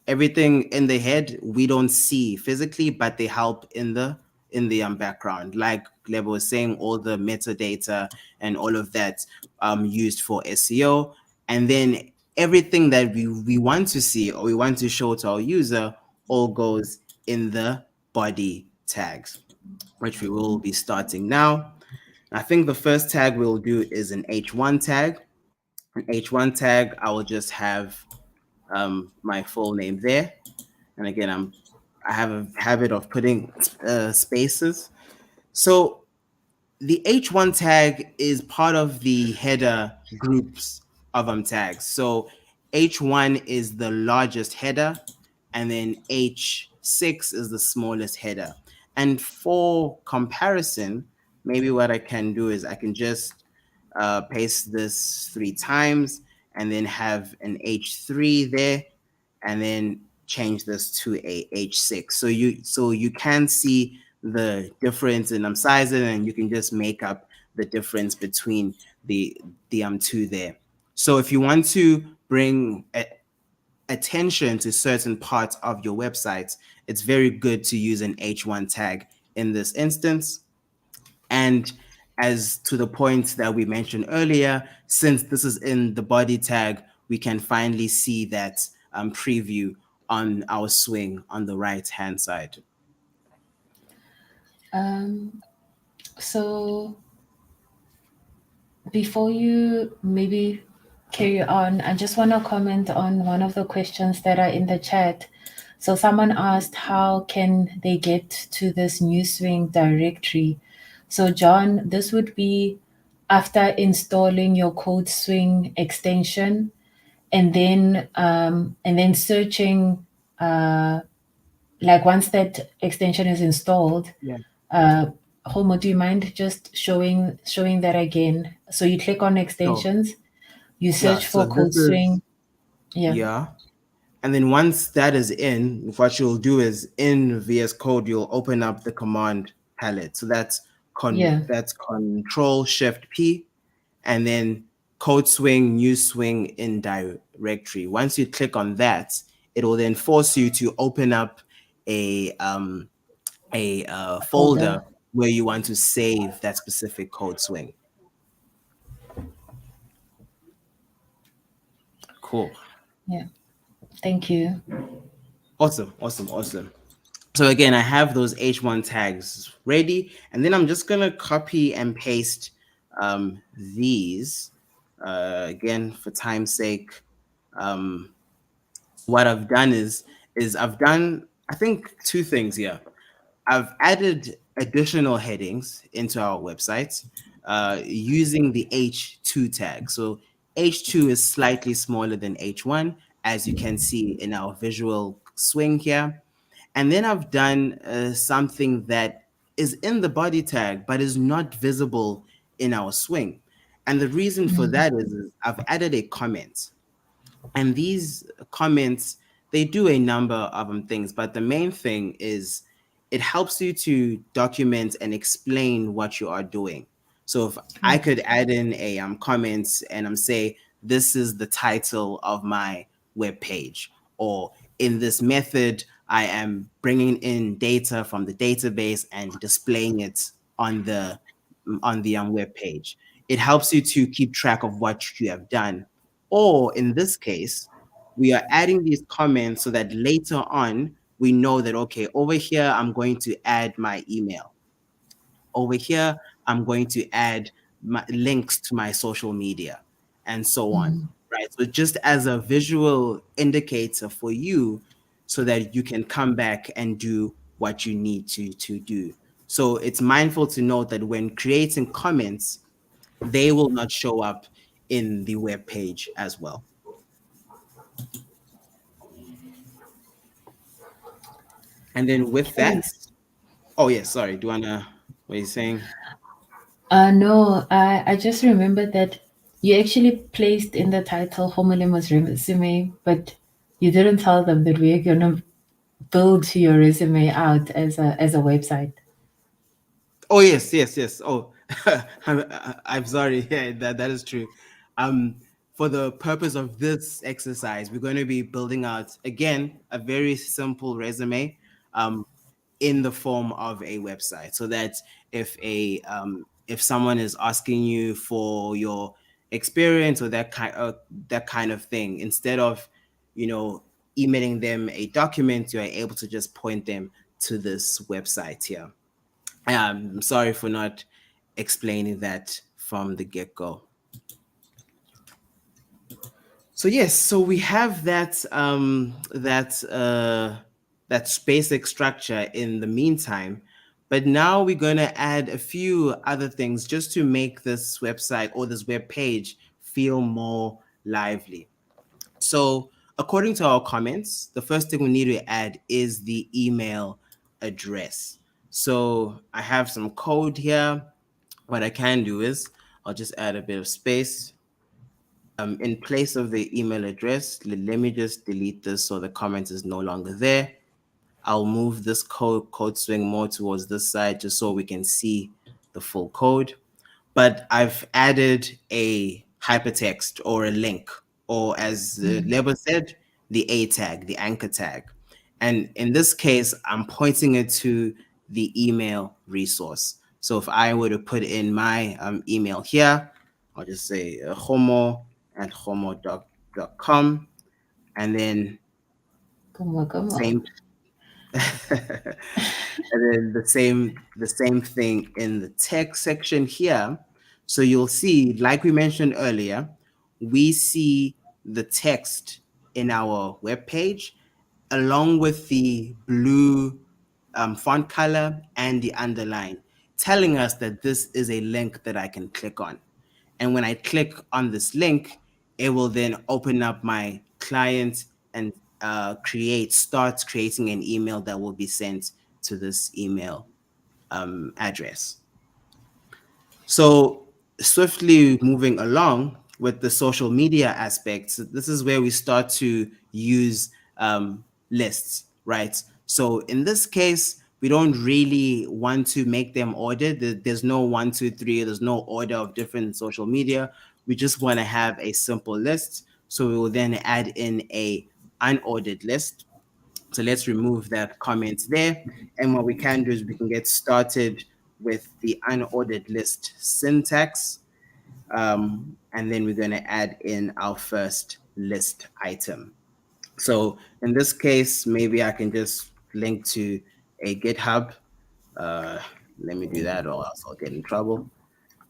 Everything in the head we don't see physically, but they help in the background. Like Lebo was saying, all the metadata and all of that used for SEO, and then everything that we want to see or we want to show to our user all goes in the body tags, which we will be starting now. I think the first tag we'll do is an H1 tag. An H1 tag, I will just have my full name there. And again, I have a habit of putting spaces. So the H1 tag is part of the header groups of tags. So H1 is the largest header, and then H6 is the smallest header. And for comparison, maybe what I can do is I can just paste this 3 times and then have an H3 there, and then change this to a H6. So you can see the difference in sizing, and you can just make up the difference between the two there. So if you want to bring attention to certain parts of your website, it's very good to use an H1 tag in this instance. And as to the point that we mentioned earlier, since this is in the body tag, we can finally see that preview on our swing on the right hand side. So before you maybe carry on, I just want to comment on one of the questions that are in the chat. So someone asked, how can they get to this new swing directory? So John, this would be after installing your code swing extension, and then searching, like once that extension is installed. Yeah. Homo, do you mind just showing that again? So you click on extensions, you search So for this code is, swing. Yeah. yeah. And then once that is in, what you'll do is in VS Code, you'll open up the command palette. So that's Yeah. that's Control Shift P, and then code swing, new swing in directory. Once you click on that, it will then force you to open up a folder where you want to save that specific code swing. Cool. Yeah. Thank you. Awesome. So again, I have those H1 tags ready, and then I'm just gonna copy and paste these again for time's sake. What I've done is I've done, I think, 2 things here. I've added additional headings into our website using the H2 tag. So H2 is slightly smaller than H1, as you can see in our visual swing here. And then I've done something that is in the body tag, but is not visible in our swing. And the reason for that is I've added a comment. And these comments, they do a number of things, but the main thing is it helps you to document and explain what you are doing. So if I could add in a comments and say, this is the title of my web page, or in this method, I am bringing in data from the database and displaying it on the web page. It helps you to keep track of what you have done. Or in this case, we are adding these comments so that later on we know that, okay, over here I'm going to add my email. Over here I'm going to add my links to my social media, and so on. Right? So just as a visual indicator for you, so that you can come back and do what you need to do. So it's mindful to note that when creating comments, they will not show up in the web page as well. And then with that, oh yeah, sorry. Do you wanna, what are you saying? No, I just remembered that you actually placed in the title Gomolemo's resume, but you didn't tell them that we're gonna build your resume out as a website. Oh yes. Oh, I'm sorry. Yeah, that is true. For the purpose of this exercise, we're going to be building out again a very simple resume, in the form of a website, so that if someone is asking you for your experience or that kind of thing, instead of emailing them a document, you are able to just point them to this website here. I'm sorry for not explaining that from the get-go. So yes, so we have that that basic structure in the meantime. But now we're going to add a few other things just to make this website or this web page feel more lively. So according to our comments, the first thing we need to add is the email address. So I have some code here. What I can do is I'll just add a bit of space. In place of the email address, let me just delete this so the comment is no longer there. I'll move this code swing more towards this side just so we can see the full code. But I've added a hypertext or a link, or as Lebo said, the A tag, the anchor tag. And in this case, I'm pointing it to the email resource. So if I were to put in my email here, I'll just say homo@homo.com, and then same and then the same thing in the text section here. So you'll see, like we mentioned earlier, we see the text in our web page along with the blue font color and the underline, telling us that this is a link that I can click on. And when I click on this link, it will then open up my client and start creating an email that will be sent to this email address. So swiftly moving along with the social media aspects, this is where we start to use lists, right? So in this case, we don't really want to make them ordered. There's no 1, 2, 3. There's no order of different social media. We just want to have a simple list. So we will then add in a unordered list. So let's remove that comment there. And what we can do is we can get started with the unordered list syntax. And then we're going to add in our first list item. So in this case, maybe I can just link to a GitHub. Let me do that or else I'll get in trouble.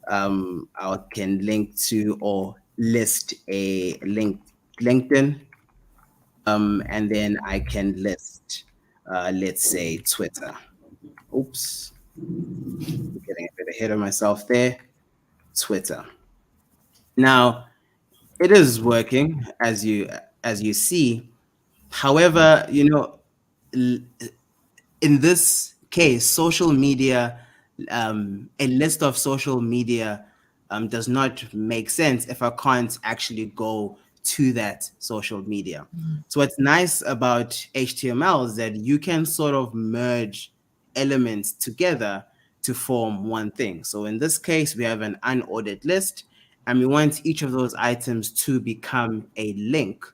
I can link to or list a LinkedIn. And then I can list, let's say, Twitter. Oops, getting a bit ahead of myself there. Twitter. Now, it is working as you see. However, in this case, social media, a list of social media does not make sense if I can't actually go to that social media. So what's nice about HTML is that you can sort of merge elements together to form one thing. So in this case, we have an unordered list, and we want each of those items to become a link.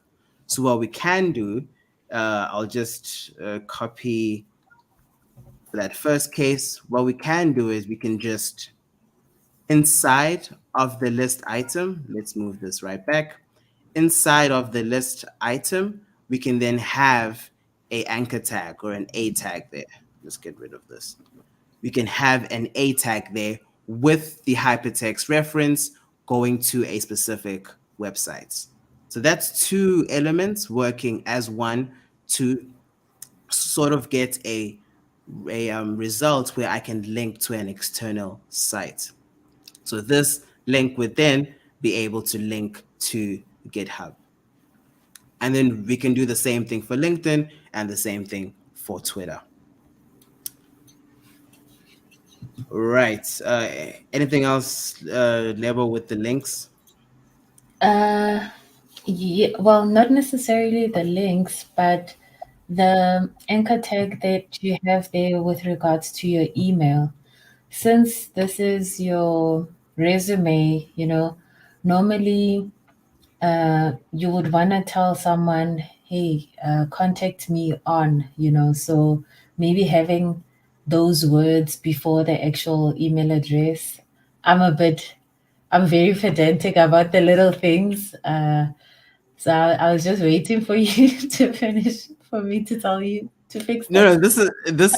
So what we can do, I'll just copy that first case. What we can do is we can just, inside of the list item, let's move this right back. Inside of the list item, we can then have a anchor tag or an A tag there. Let's get rid of this. We can have an A tag there with the hypertext reference going to a specific website. So that's two elements working as one to sort of get a result where I can link to an external site. So this link would then be able to link to GitHub. And then we can do the same thing for LinkedIn and the same thing for Twitter. Right. Anything else, Lebo, with the links? Yeah, well, not necessarily the links, but the anchor tag that you have there with regards to your email. Since this is your resume, normally you would want to tell someone, hey, contact me on, so maybe having those words before the actual email address. I'm very pedantic about the little things. So I was just waiting for you to finish for me to tell you to fix that. No, this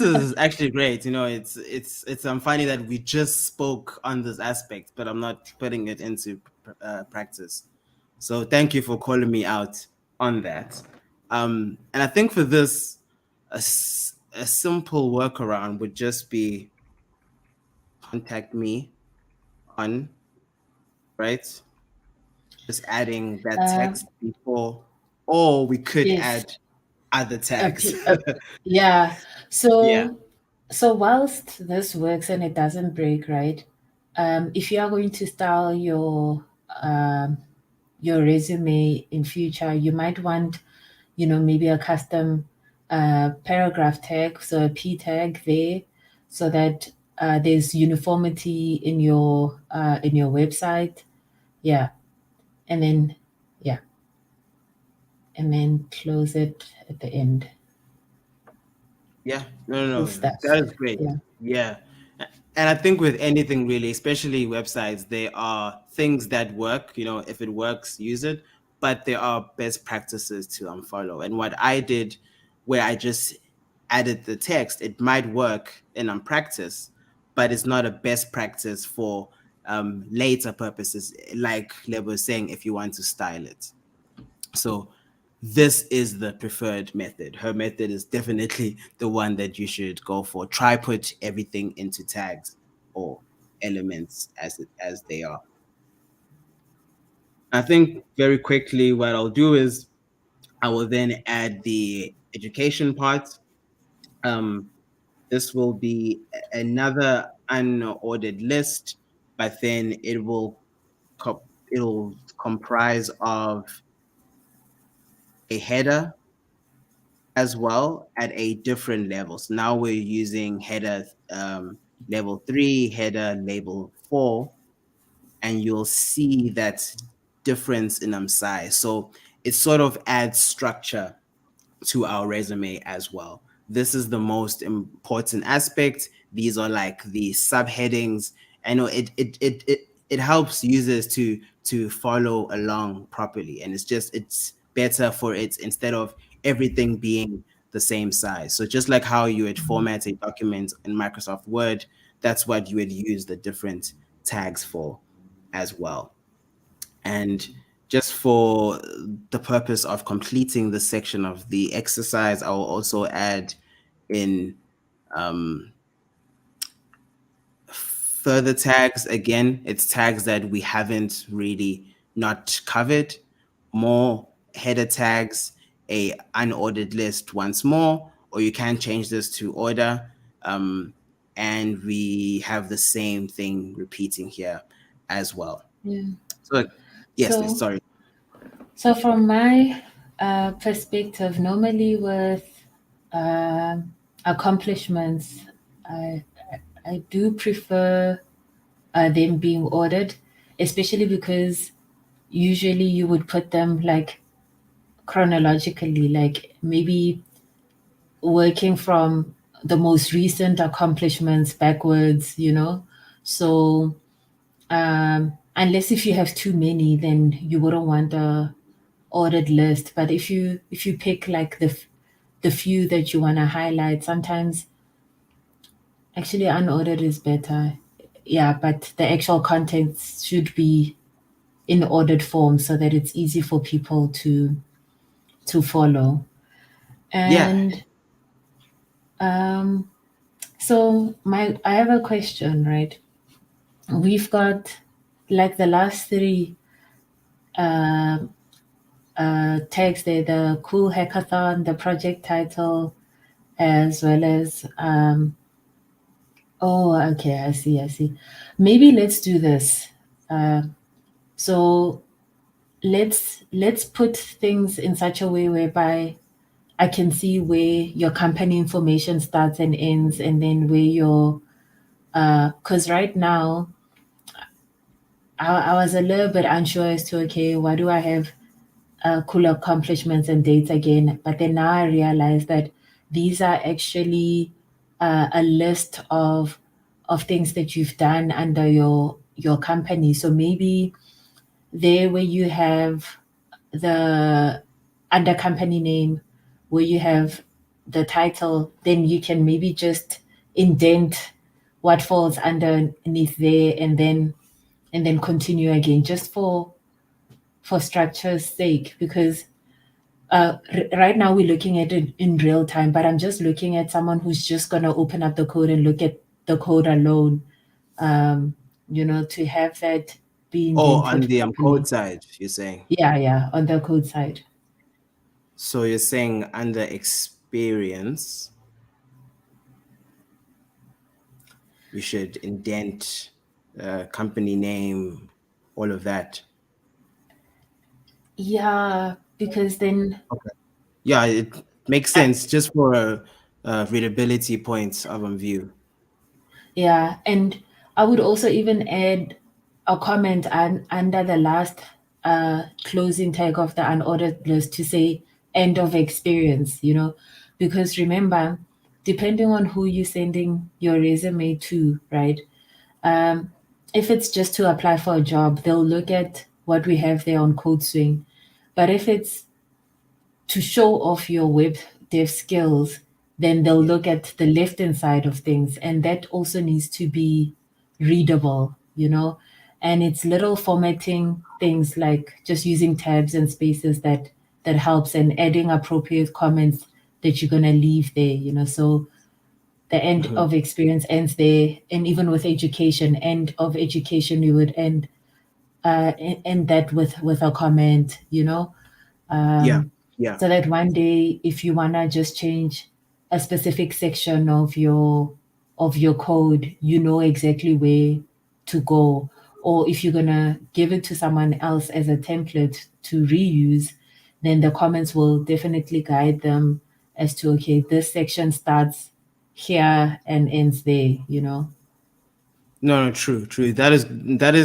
is actually great. It's funny that we just spoke on this aspect, but I'm not putting it into practice. So thank you for calling me out on that. And I think for this, a simple workaround would just be contact me on, right? Just adding that text before, or we could Yes. add other tags. Yeah. Yeah. So whilst this works and it doesn't break, right? If you are going to style your resume in future, you might want, maybe a custom paragraph tag, so a P tag there, so that there's uniformity in your website. Yeah, and then yeah, and then close it at the end. Yeah, no, Cool no, stuff. that is great. Yeah. Yeah. And I think with anything really, especially websites, there are things that work, if it works, use it, but there are best practices to unfollow. And what I did, where I just added the text, it might work in practice, but it's not a best practice for later purposes, like Lebo was saying, if you want to style it. So this is the preferred method. Her method is definitely the one that you should go for. Try put everything into tags or elements as they are. I think very quickly what I'll do is I will then add the education part. This will be another unordered list, but then it'll comprise of a header as well at a different level. So now we're using header level 3, header level 4, and you'll see that difference in size. So it sort of adds structure to our resume as well. This is the most important aspect. These are like the subheadings. I know it helps users to follow along properly, and it's better for it instead of everything being the same size. So just like how you would format a document in Microsoft Word, that's what you would use the different tags for as well. And just for the purpose of completing the section of the exercise, I will also add in further tags. Again, it's tags that we haven't really not covered. More header tags, a unordered list once more, or you can change this to order. And we have the same thing repeating here as well. Yeah. So yes, So, sorry. so from my perspective, normally with accomplishments, I do prefer them being ordered, especially because usually you would put them like chronologically, like maybe working from the most recent accomplishments backwards, So unless if you have too many, then you wouldn't want a ordered list. But if you pick like the few that you want to highlight, sometimes actually unordered is better. Yeah, but the actual content should be in ordered form so that it's easy for people to follow. Yeah. And so I have a question, right? We've got like the last three tags there, the cool hackathon, the project title, as well as oh, okay, I see. Maybe let's do this. So let's put things in such a way whereby I can see where your company information starts and ends, and then where your because right now I was a little bit unsure as to, okay, why do I have cool accomplishments and dates again? But then now I realize that these are actually a list of things that you've done under your company. So maybe there where you have the under company name, where you have the title, then you can maybe just indent what falls underneath there, and then continue again, just for structure's sake. Because right now we're looking at it in real time, but I'm just looking at someone who's just going to open up the code and look at the code alone, to have that be Oh, on indented the properly. code side, you're saying. Yeah, on the code side. So you're saying under experience, we should indent company name, all of that. Yeah, because then, Okay. Yeah, it makes uh, sense just for a readability point of view. yeah, and I would also even add a comment under the last closing tag of the unordered list to say end of experience, because remember, depending on who you're sending your resume to, right? Um, if it's just to apply for a job, they'll look at what we have there on CodeSwing. But if it's to show off your web dev skills, then they'll Yeah. look at the left hand side of things. And that also needs to be readable, and it's little formatting things like just using tabs and spaces that helps, and adding appropriate comments that you're going to leave there, so the end Mhm. of experience ends there. And even with education, end of education, you would end that with a comment, Yeah. um, Yeah. so that one day, if you wanna just change a specific section of your code, you know exactly where to go. Or if you're gonna give it to someone else as a template to reuse, then the comments will definitely guide them as to, okay, this section starts here and ends there. No, no, true, true. That is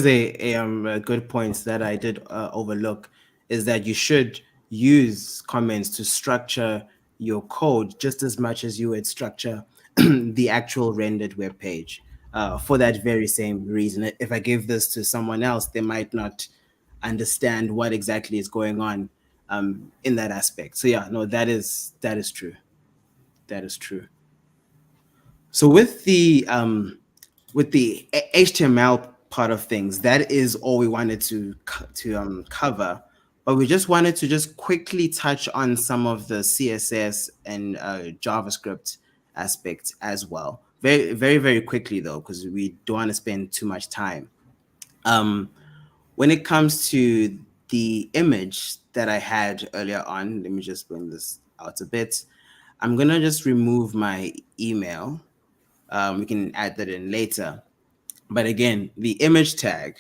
a good point that I did overlook, is that you should use comments to structure your code just as much as you would structure the actual rendered web page. For that very same reason, if I give this to someone else, they might not understand what exactly is going on in that aspect. So yeah, no, that is true. That is true. So with the HTML part of things, that is all we wanted to cover. But we just wanted to just quickly touch on some of the CSS and JavaScript aspects as well. Very, very, very quickly though, because we don't want to spend too much time. Um, when it comes to the image that I had earlier on, let me just bring this out a bit. I'm gonna just remove my email. We can add that in later. But again, the image tag,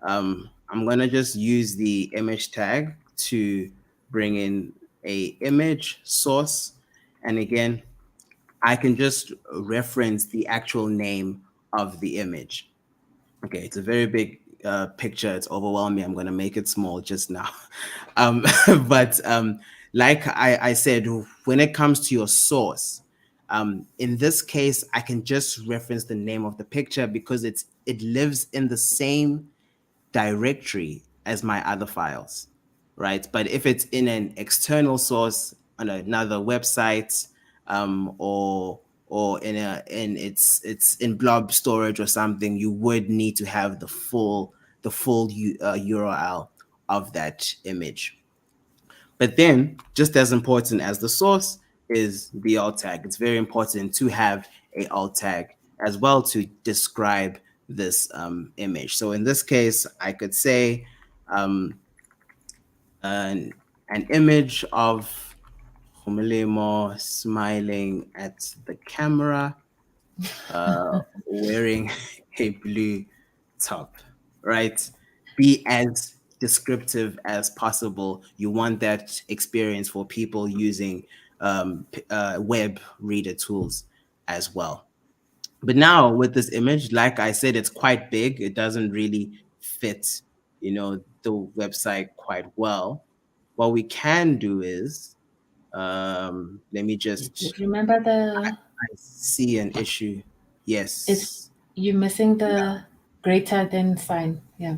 I'm gonna just use the image tag to bring in a image source. And again, I can just reference the actual name of the image. Okay, it's a very big picture. It's overwhelming. I'm gonna make it small just now. Um, but like I said, when it comes to your source, in this case, I can just reference the name of the picture because it lives in the same directory as my other files, right? But if it's in an external source on another website, or it's in blob storage or something, you would need to have the full URL of that image. But then, just as important as the source is the alt tag. It's very important to have a alt tag as well to describe this image. So in this case, I could say um, an image of Gomolemo smiling at the camera, wearing a blue top, right? Be as descriptive as possible. You want that experience for people using web reader tools as well. But now with this image, like I said, it's quite big. It doesn't really fit, the website quite well. What we can do is, let me just, Remember I see an issue. it's Yes. you missing Yeah. the greater than sign. Yeah.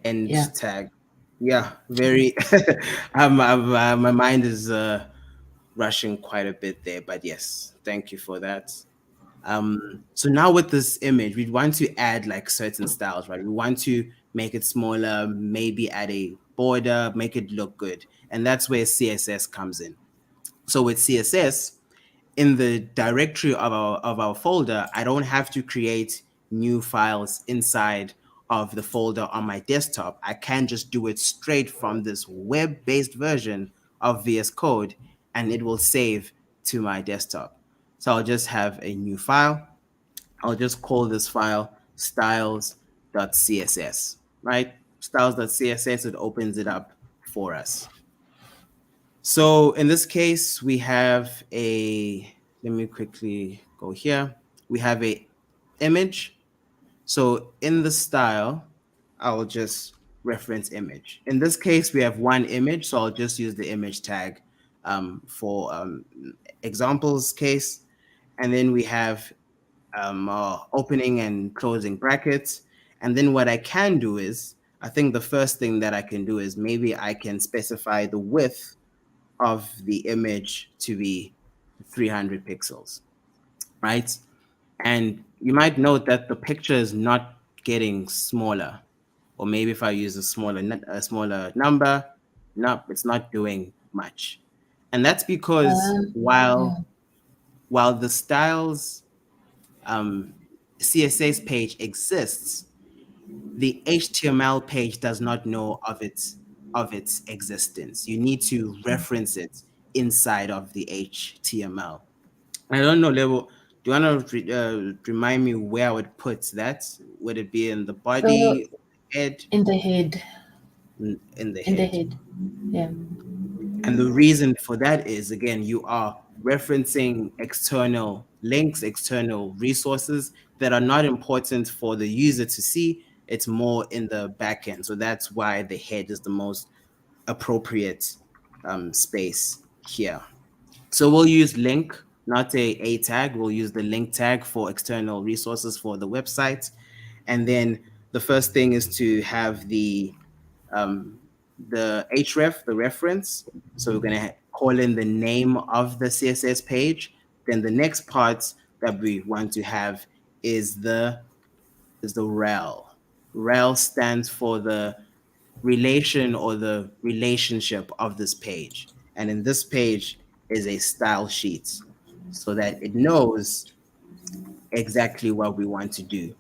End Yeah. tag. Yeah. Very. My mind is rushing quite a bit there, but yes, thank you for that. So now with this image, we want to add like certain styles, right? We want to make it smaller, maybe add a border, make it look good. And that's where CSS comes in. So with CSS, in the directory of our folder, I don't have to create new files inside of the folder on my desktop. I can just do it straight from this web-based version of VS Code, and it will save to my desktop. So I'll just have a new file. I'll just call this file styles.css, right? Styles.css, it opens it up for us. So in this case, we have let me quickly go here. We have a image. So in the style, I'll just reference image. In this case, we have one image, so I'll just use the image tag for examples case. And then we have opening and closing brackets. And then what I can do is, I think the first thing that I can do is maybe I can specify the width of the image to be 300 pixels, right? And you might note that the picture is not getting smaller. Or maybe if I use a smaller number, no, it's not doing much. And that's because Yeah. while the styles CSS page exists, the HTML page does not know of its existence. You need to reference it inside of the HTML. I don't know, Lebo. Do you want to remind me where I would put that? Would it be in the So body, head, in the head, in the in the head? head. Yeah. And the reason for that is, again, you are referencing external links, external resources that are not important for the user to see. It's more in the backend. So that's why the head is the most appropriate space here. So we'll use link, not a tag. We'll use the link tag for external resources for the website. And then the first thing is to have um, the href, the reference. So we're going to call in the name of the CSS page. Then the next part that we want to have is the rel. Rel stands for the relation or the relationship of this page. And in this page is a style sheet so that it knows exactly what we want to do.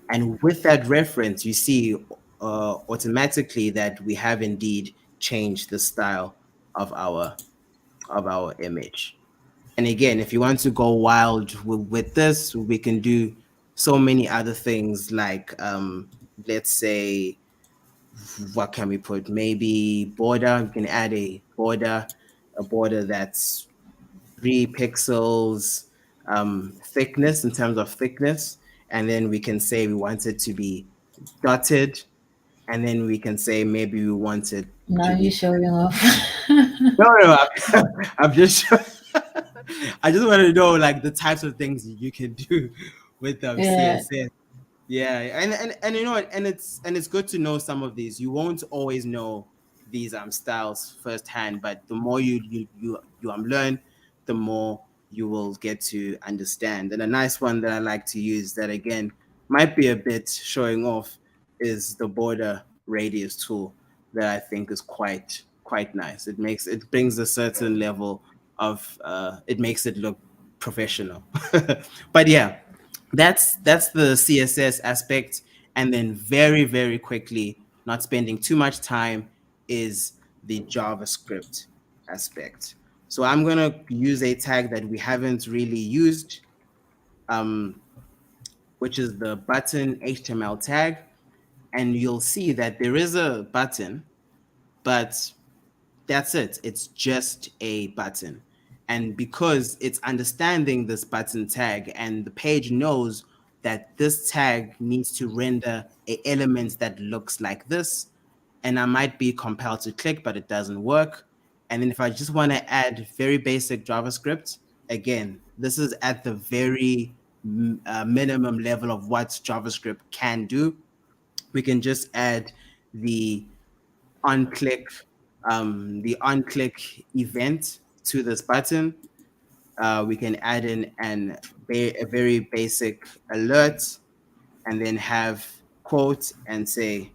And with that reference, you see automatically that we have indeed changed the style of our image. And again, if you want to go wild with this, we can do so many other things like let's say, what can we put? Maybe border. We can add a border that's 3 pixels thickness in terms of thickness. And then we can say we want it to be dotted. And then we can say maybe we want it Now to you're be. showing off. No, I'm just. I just want to know like the types of things you can do with Yeah. CSS. Yeah, and you know what, and it's good to know some of these. You won't always know these styles firsthand, but the more you learn, the more you will get to understand. And a nice one that I like to use that again might be a bit showing off is the border radius tool that I think is quite nice. It brings a certain level of it makes it look professional. But yeah, that's the CSS aspect. And then very, very quickly, not spending too much time, is the JavaScript aspect. So I'm going to use a tag that we haven't really used, which is the button HTML tag. And you'll see that there is a button, but that's it. It's just a button. And because it's understanding this button tag and the page knows that this tag needs to render an element that looks like this, and I might be compelled to click, but it doesn't work. And then if I just want to add very basic JavaScript, again, this is at the very minimum level of what JavaScript can do. We can just add the on click the on click event to this button. we can add in a very basic alert, and then have quote and say,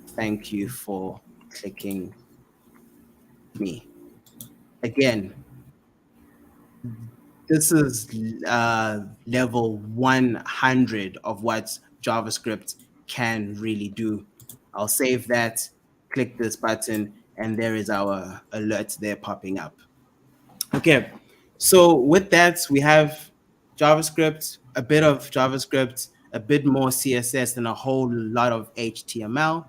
"Thank you for clicking me." Again, this is level 100 of what JavaScript can really do. I'll save that, click this button, and there is our alert there popping up. Okay, so with that, we have JavaScript, a bit of JavaScript, a bit more CSS, and a whole lot of HTML.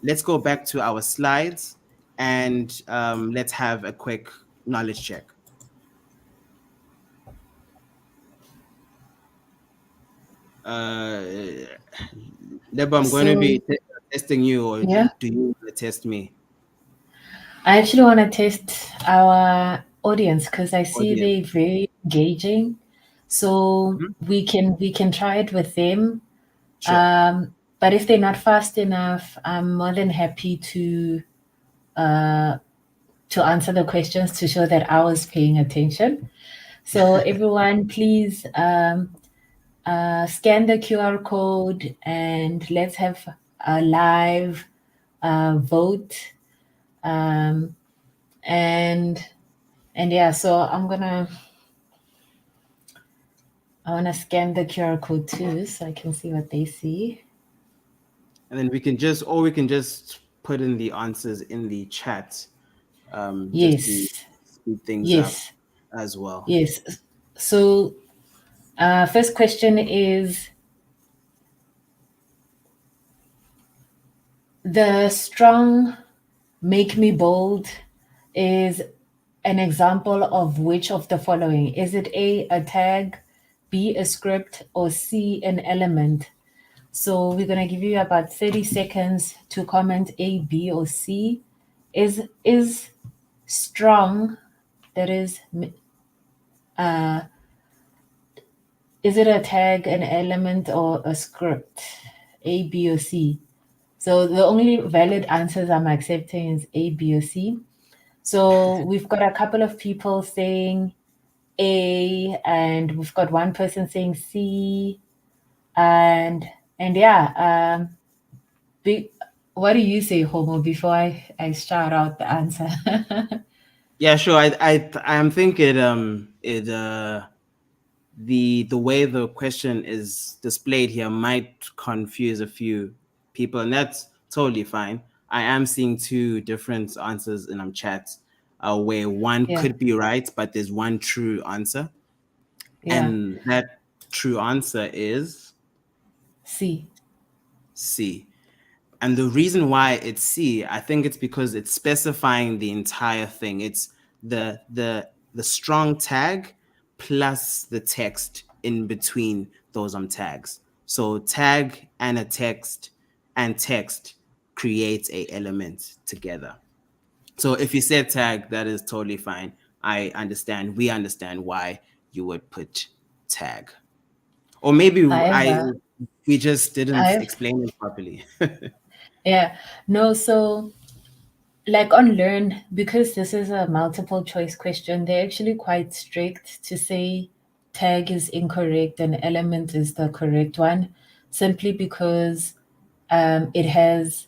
Let's go back to our slides and let's have a quick knowledge check. Lebo, I'm going to be testing you, or Yeah. do you want to test me? I actually want to test our audience because I see they're very engaging. So we can try it with them. Sure. But if they're not fast enough, I'm more than happy to answer the questions to show that I was paying attention. So everyone, please scan the QR code and let's have a live vote. And yeah, so I wanna scan the QR code too, so I can see what they see. And then we can just put in the answers in the chat, just to Yes, speed things up yes, as well. yes. So first question is, the strong make me bold is an example of which of the following? Is it A, a tag, B, a script, or C, an element? So we're going to give you about 30 seconds to comment A, B, or C. Is strong, that is it a tag, an element, or a script? A, B, or C? So the only valid answers I'm accepting is A, B, or C. So we've got a couple of people saying A, and we've got one person saying C, and yeah. What do you say, Homo? Before I shout out the answer. Yeah, sure. I'm thinking the way the question is displayed here might confuse a few people, and that's totally fine. I am seeing two different answers in chat, where one Yeah, could be right, but there's one true answer, yeah. and that true answer is C. C. And the reason why it's C, I think it's because it's specifying the entire thing. It's the strong tag plus the text in between those tags. So tag and a text and text creates a element together. So if you said tag, that is totally fine. I understand. We understand why you would put tag. Or maybe However, we just didn't I've explain it properly. yeah. No, so like on Learn, because this is a multiple choice question, they're actually quite strict to say tag is incorrect and element is the correct one, simply because it has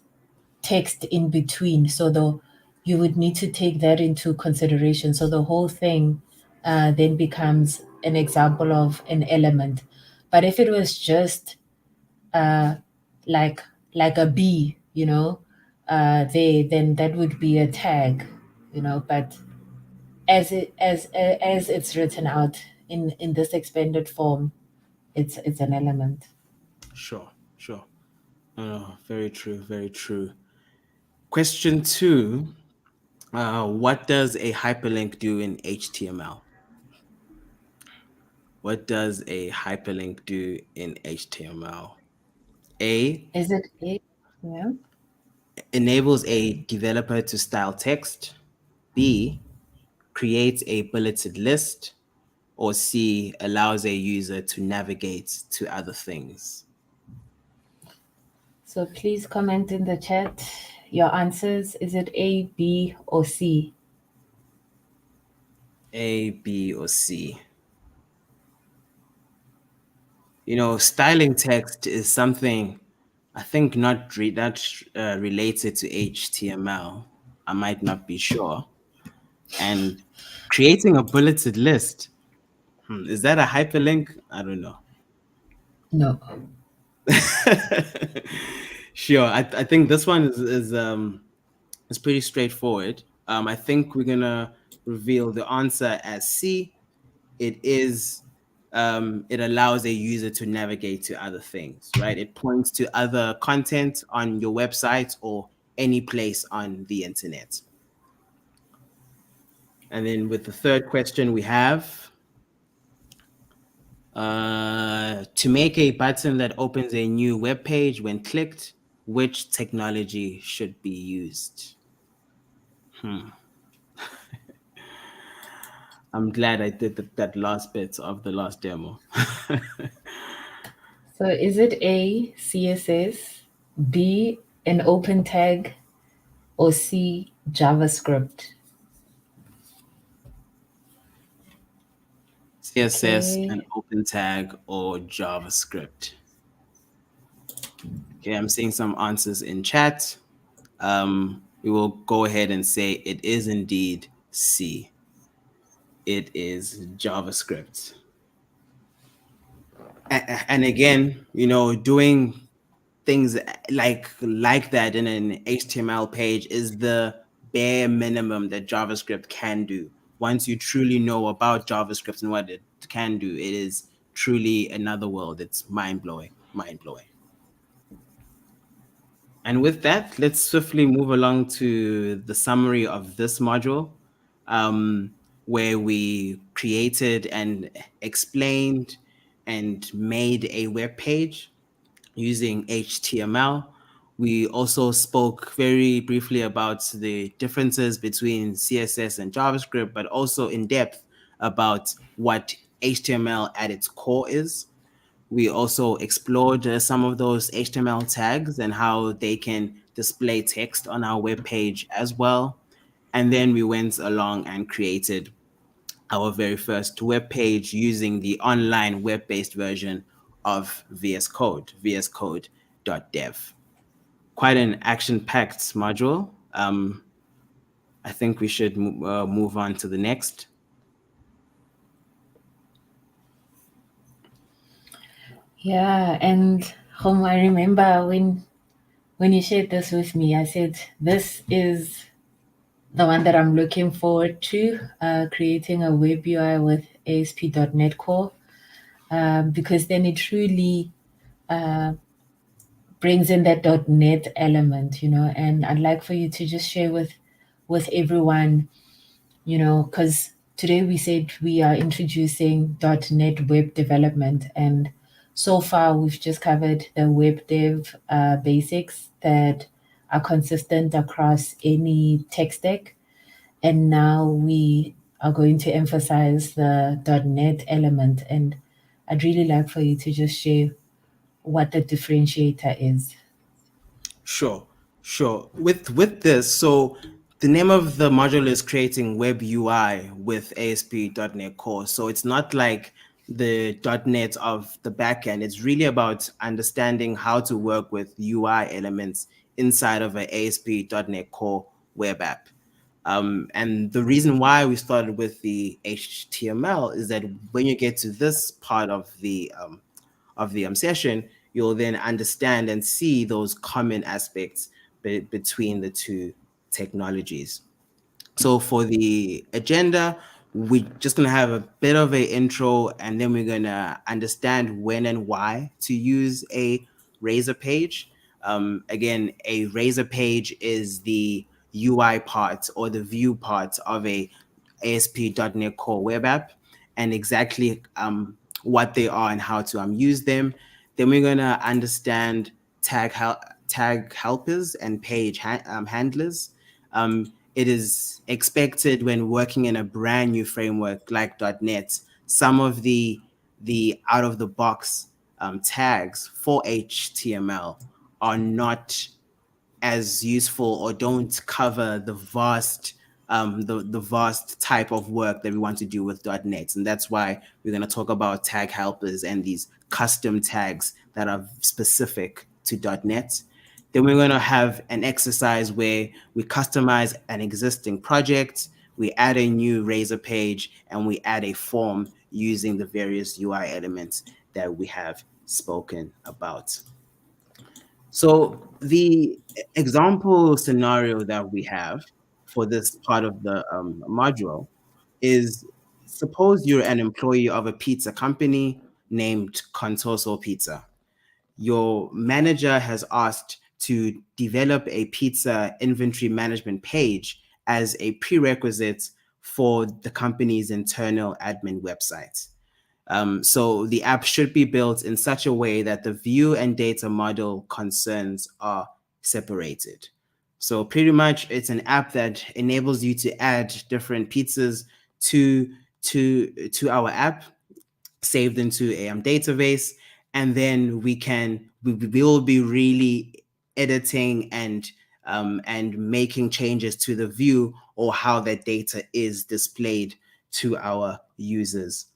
text in between. So you would need to take that into consideration. So the whole thing then becomes an example of an element. But if it was just uh, like a B, then that would be a tag, But as it's written out in this expanded form, it's an element. Sure, sure. Very true, very true. Question 2. What does a hyperlink do in HTML? What does a hyperlink do in HTML? A, Is it A? Yeah. enables a developer to style text. B, creates a bulleted list. Or C, allows a user to navigate to other things. So please comment in the chat your answers. Is it A, B, or C? A, B, or C? Styling text is something I think not related to HTML. I might not be sure. And creating a bulleted list, is that a hyperlink? I don't know. No. Sure, I think this one is pretty straightforward. I think we're gonna reveal the answer as C. It allows a user to navigate to other things, right? It points to other content on your website or any place on the internet. And then with the third question we have, to make a button that opens a new web page when clicked, which technology should be used? I'm glad I did that last bit of the last demo. So is it A, CSS, B, an open tag, or C, JavaScript? CSS, Okay. an open tag, or JavaScript? Okay, I'm seeing some answers in chat. We will go ahead and say it is indeed C. It is JavaScript. And again, doing things like that in an HTML page is the bare minimum that JavaScript can do. Once you truly know about JavaScript and what it can do, it is truly another world. It's mind-blowing, mind-blowing. And with that, let's swiftly move along to the summary of this module, where we created and explained and made a web page using HTML. We also spoke very briefly about the differences between CSS and JavaScript, but also in depth about what HTML at its core is. We also explored some of those HTML tags and how they can display text on our web page as well. And then we went along and created our very first web page using the online web-based version of VS Code, vscode.dev. Quite an action-packed module. I think we should move on to the next. Yeah, and I remember when you shared this with me, I said this is the one that I'm looking forward to, creating a web UI with ASP.NET Core, because then it truly brings in that .NET element, and I'd like for you to just share with everyone, because today we said we are introducing .NET web development, and so far we've just covered the web dev basics that are consistent across any tech stack, and now we are going to emphasize the .NET element, and I'd really like for you to just share what the differentiator is. Sure, sure. With this, so the name of the module is creating web UI with ASP.NET Core. So it's not like the .NET of the backend. It's really about understanding how to work with UI elements inside of an ASP.NET Core web app. And the reason why we started with the HTML is that when you get to this part of the session, you'll then understand and see those common aspects between the two technologies. So for the agenda, we're just going to have a bit of an intro, and then we're going to understand when and why to use a Razor page. Again, a Razor page is the UI part or the view part of a ASP.NET Core web app, and exactly what they are and how to use them. Then we're going to understand tag helpers and page handlers. It is expected when working in a brand new framework like .NET, some of the out of the box tags for HTML are not as useful or don't cover the vast the vast type of work that we want to do with .NET. And that's why we're going to talk about tag helpers and these custom tags that are specific to .NET. Then we're going to have an exercise where we customize an existing project, we add a new Razor page, and we add a form using the various UI elements that we have spoken about. So the example scenario that we have for this part of the module is, suppose you're an employee of a pizza company named Contoso Pizza. Your manager has asked to develop a pizza inventory management page as a prerequisite for the company's internal admin website. So the app should be built in such a way that the view and data model concerns are separated. So pretty much it's an app that enables you to add different pizzas to our app, saved into a database, and then we will be really editing and making changes to the view or how that data is displayed to our users.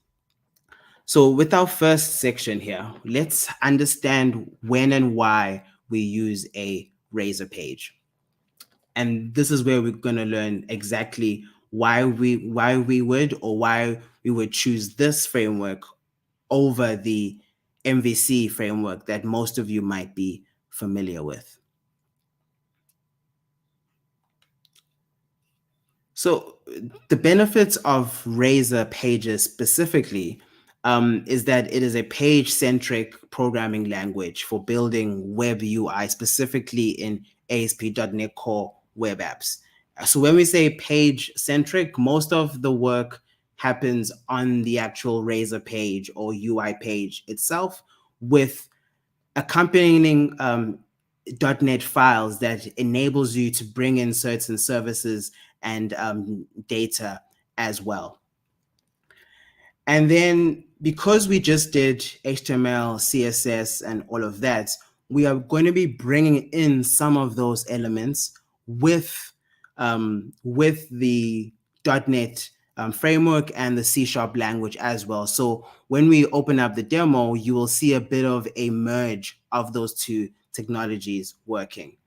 So with our first section here, let's understand when and why we use a Razor page. And this is where we're going to learn exactly why we would choose this framework over the MVC framework that most of you might be familiar with. So the benefits of Razor pages specifically is that it is a page-centric programming language for building web UI, specifically in ASP.NET Core web apps. So when we say page-centric, most of the work happens on the actual Razor page or UI page itself, with accompanying .NET files that enables you to bring in certain services and data as well. And then because we just did HTML, CSS, and all of that, we are going to be bringing in some of those elements with the .NET framework and the C# language as well. So when we open up the demo, you will see a bit of a merge of those two technologies working.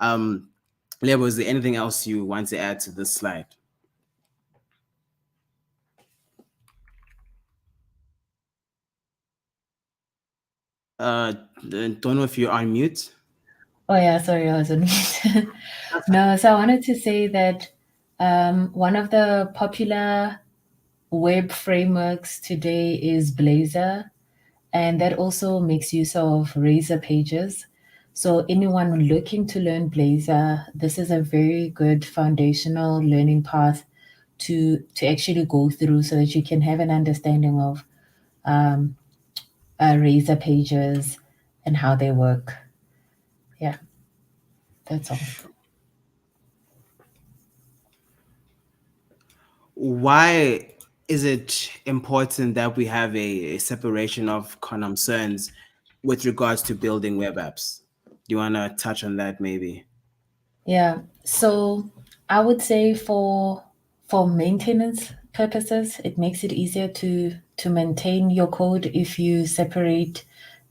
Lebo, is there anything else you want to add to this slide? Don't know if you're on mute. Oh yeah, sorry, I was on mute. No, so I wanted to say that one of the popular web frameworks today is Blazor, and that also makes use of Razor pages. So anyone looking to learn Blazor, this is a very good foundational learning path to actually go through so that you can have an understanding of Razor pages and how they work. Yeah, that's all. Why is it important that we have a separation of concerns with regards to building web apps? Do you want to touch on that maybe? Yeah, so I would say for maintenance purposes, it makes it easier to maintain your code if you separate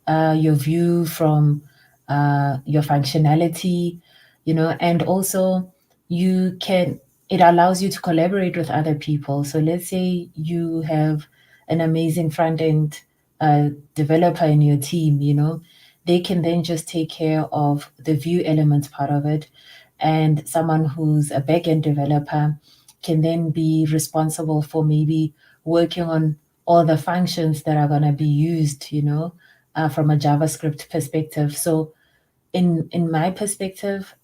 your view from your functionality, and also it allows you to collaborate with other people. So let's say you have an amazing front end developer in your team, they can then just take care of the view elements part of it. And someone who's a backend developer can then be responsible for maybe working on all the functions that are going to be used, from a JavaScript perspective. So in my perspective,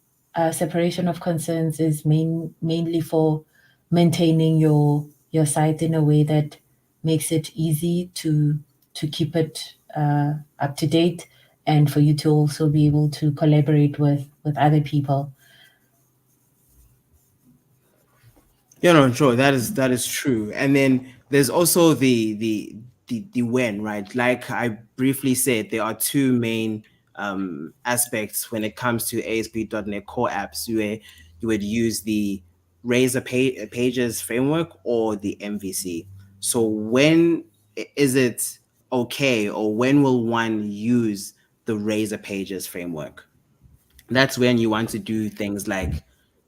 separation of concerns is mainly for maintaining your site in a way that makes it easy to keep it up to date, and for you to also be able to collaborate with other people. Yeah, no, sure. That is true. And then there's also the when, right? Like I briefly said, there are two main aspects when it comes to ASP.NET Core apps. You would use the Pages framework or the MVC. So when is it okay, or when will one use the Razor Pages framework? That's when you want to do things like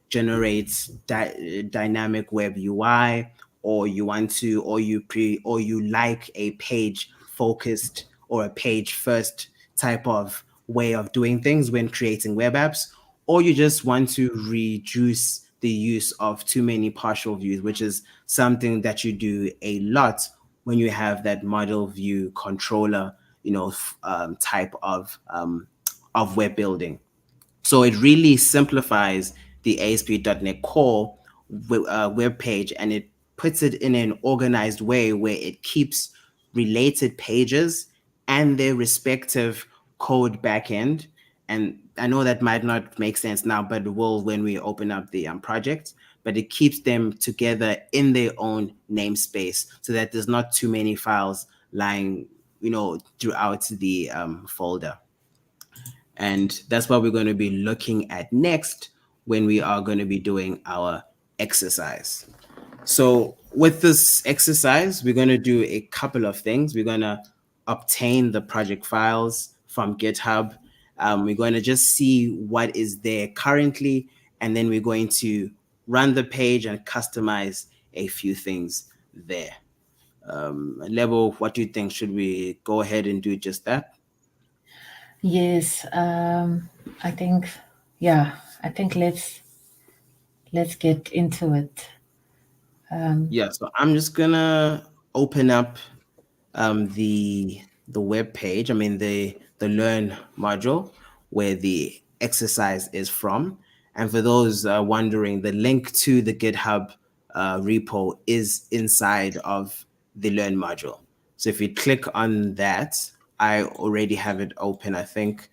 generate dynamic web UI, or you want to, or you like a page focused or a page first type of way of doing things when creating web apps, or you just want to reduce the use of too many partial views, which is something that you do a lot when you have that model view controller, type of web building. So it really simplifies the ASP.NET Core web page, and it puts it in an organized way where it keeps related pages and their respective code backend. And I know that might not make sense now, but it will when we open up the project. But it keeps them together in their own namespace so that there's not too many files lying, throughout the folder. And that's what we're going to be looking at next when we are going to be doing our exercise. So with this exercise, we're going to do a couple of things. We're going to obtain the project files from GitHub. We're going to just see what is there currently, and then we're going to run the page and customize a few things there. Lebo, what do you think? Should we go ahead and do just that? Yes, I think, I think let's get into it. Yeah, so I'm just gonna open up the web page. I mean the learn module where the exercise is from. And for those wondering, the link to the GitHub repo is inside of the learn module. So if you click on that, I already have it open, I think,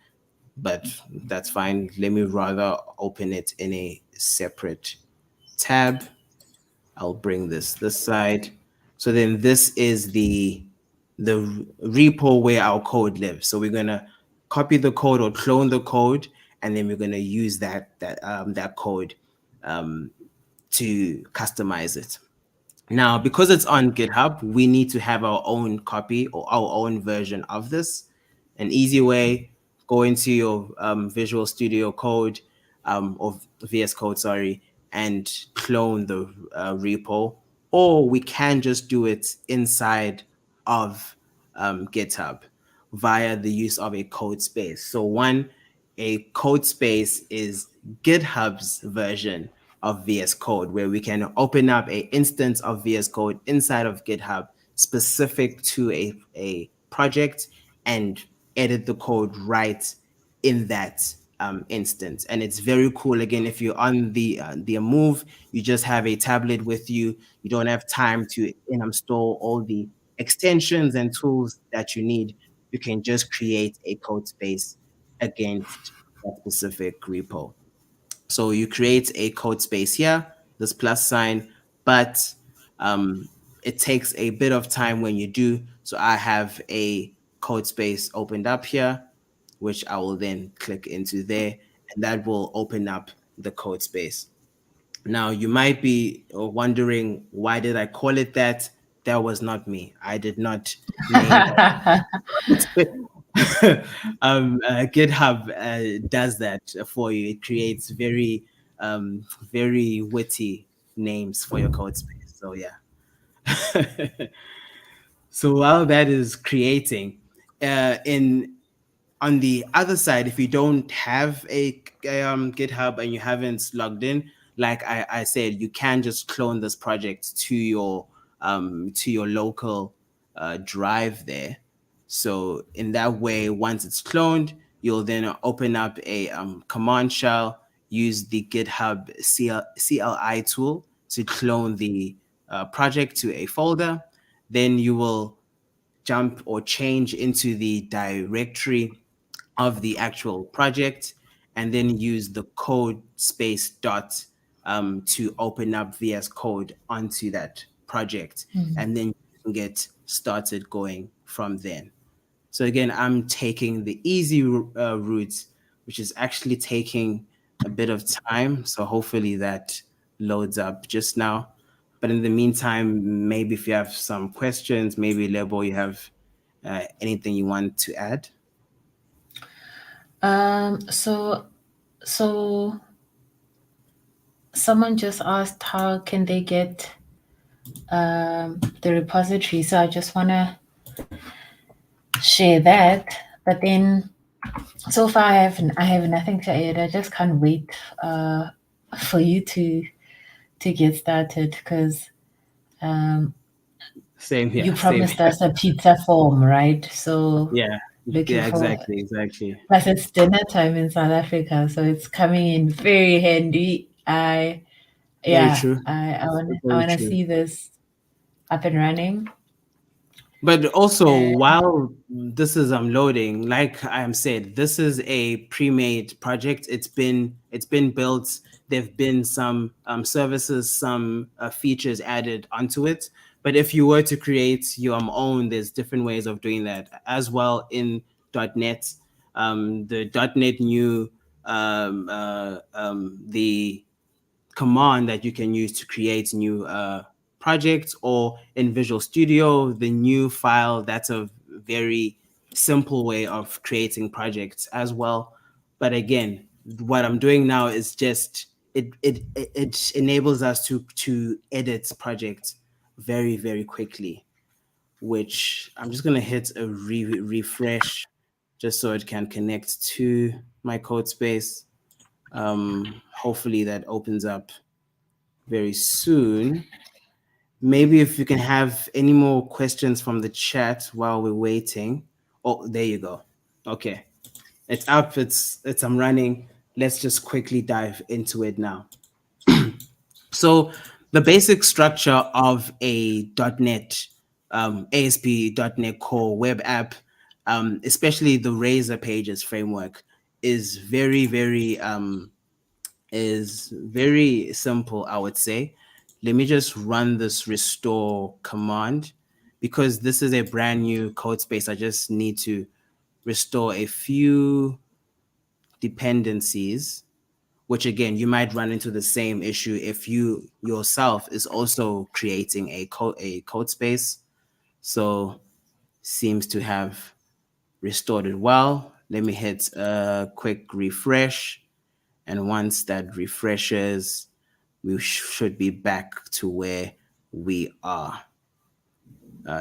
but that's fine. Let me rather open it in a separate tab. I'll bring this side. So then this is the repo where our code lives. So we're gonna copy the code or clone the code, and then we're gonna use that code to customize it. Now, because it's on GitHub, we need to have our own copy or our own version of this. An easy way: go into your Visual Studio Code or VS Code, sorry, and clone the repo, or we can just do it inside of GitHub via the use of a code space. So a code space is GitHub's version of VS Code, where we can open up an instance of VS Code inside of GitHub specific to a project and edit the code right in that instance. And it's very cool. Again, if you're on the move, you just have a tablet with you. You don't have time to install all the extensions and tools that you need. You can just create a code space against that specific repo. So you create a code space here, this plus sign, but it takes a bit of time when you do. So I have a code space opened up here, which I will then click into there, and that will open up the code space. Now you might be wondering, why did I call it that? That was not me. I did not name GitHub does that for you. It creates very witty names for your code space. So yeah. So while that is creating, in on the other side, if you don't have a GitHub and you haven't logged in, like I said, you can just clone this project to your local drive there. So in that way, once it's cloned, you'll then open up a command shell, use the GitHub CLI tool to clone the project to a folder. Then you will jump or change into the directory of the actual project, and then use the code space dot to open up VS Code onto that project, and then you can get started going from then. So again, I'm taking the easy route, which is actually taking a bit of time. So hopefully that loads up just now. But in the meantime, maybe if you have some questions, maybe Lebo, you have anything you want to add? So someone just asked how can they get the repository. So I just want to share that. But then so far I have nothing to add. I just can't wait for you to get started because Same here. you promised Same us a pizza form, right? So here. looking Yeah, for. exactly. Plus, it's dinner time in South Africa, so it's coming in very handy. Very true. I Very wanna true. see this up and running. But also, And while this is loading, like I am said, this is a pre-made project. It's been built. There've been some services, some features added onto it. But if you were to create your own, there's different ways of doing that as well in .NET. The .NET new the command that you can use to create new projects, or in Visual Studio, the new file. That's a very simple way of creating projects as well. But again, what I'm doing now is just it enables us to edit projects very, very quickly, which I'm just gonna hit a refresh just so it can connect to my code space. Hopefully that opens up very soon. Maybe if you can have any more questions from the chat while we're waiting. Oh, there you go. Okay. It's up, it's I'm running. Let's just quickly dive into it now. So the basic structure of a .NET ASP.NET Core web app, especially the Razor Pages framework, is very simple, I would say. Let me just run this restore command because this is a brand new code space. I just need to restore a few dependencies, which again, you might run into the same issue if you yourself is also creating a code space. So seems to have restored it well. Let me hit a quick refresh. And once that refreshes, we should be back to where we are.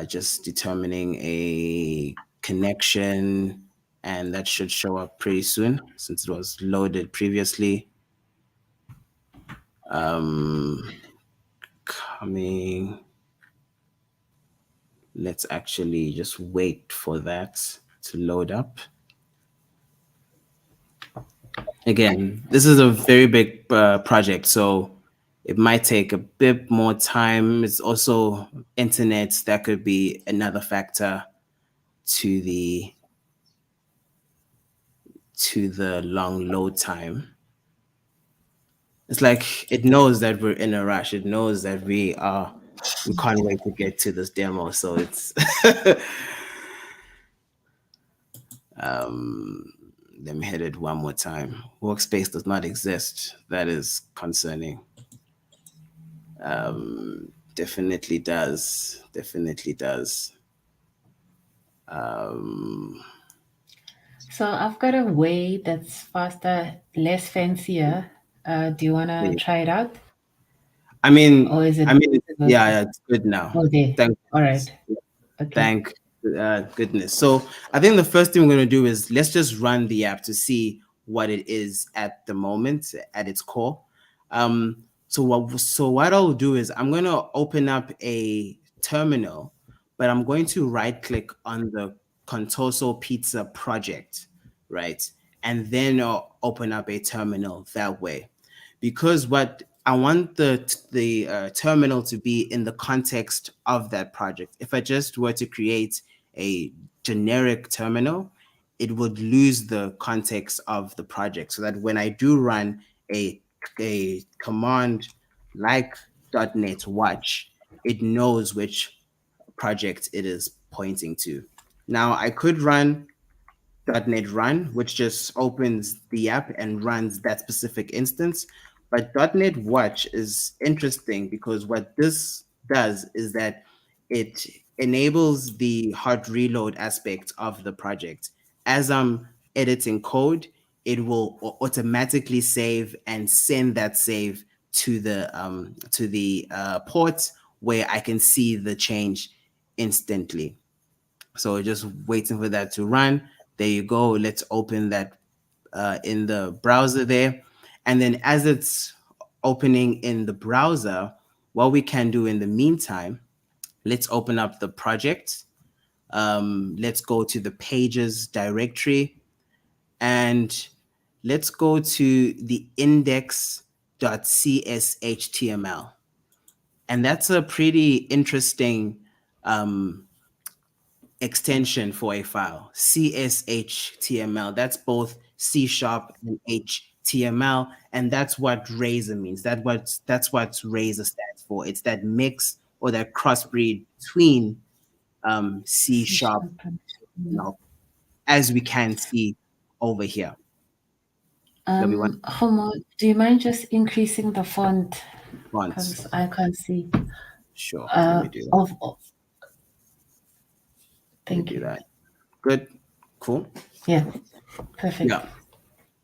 Just determining a connection, and that should show up pretty soon since it was loaded previously. Coming. Let's actually just wait for that to load up. Again, this is a very big project, so it might take a bit more time. It's also internet that could be another factor to the long load time. It's like it knows that we're in a rush. It knows that we can't wait to get to this demo. So it's let me hit it one more time. Workspace does not exist. That is concerning. Definitely does. Definitely does. so I've got a way that's faster, less fancier. Do you wanna try it out, I mean, or is it? yeah, it's good now. Oh, there. Thank All right. Okay. Thank goodness. So I think the first thing we're going to do is let's just run the app to see what it is at the moment at its core. So what I'll do is I'm going to open up a terminal, but I'm going to right click on the Contoso Pizza project, right? And then I'll open up a terminal that way, because what I want the terminal to be in the context of that project. If I just were to create a generic terminal, it would lose the context of the project, so that when I do run a command like .NET watch, it knows which project it is pointing to. Now I could run .NET run, which just opens the app and runs that specific instance. But .NET Watch is interesting because what this does is that it enables the hot reload aspect of the project. As I'm editing code, it will automatically save and send that save to the port where I can see the change instantly. So just waiting for that to run. There you go. Let's open that in the browser there. And then as it's opening in the browser, what we can do in the meantime, let's open up the project. Let's go to the pages directory and let's go to the index.cshtml. And that's a pretty interesting extension for a file, CSHTML. That's both C# and HTML, and that's what Razor means. That's what Razor stands for. It's that mix or that crossbreed between C#, C sharp and as we can see over here. Homo, do you mind just increasing the font? Fonts. Because I can't see. Sure, let me do that. Thank you. That. Good, cool. Yeah, perfect. Yeah.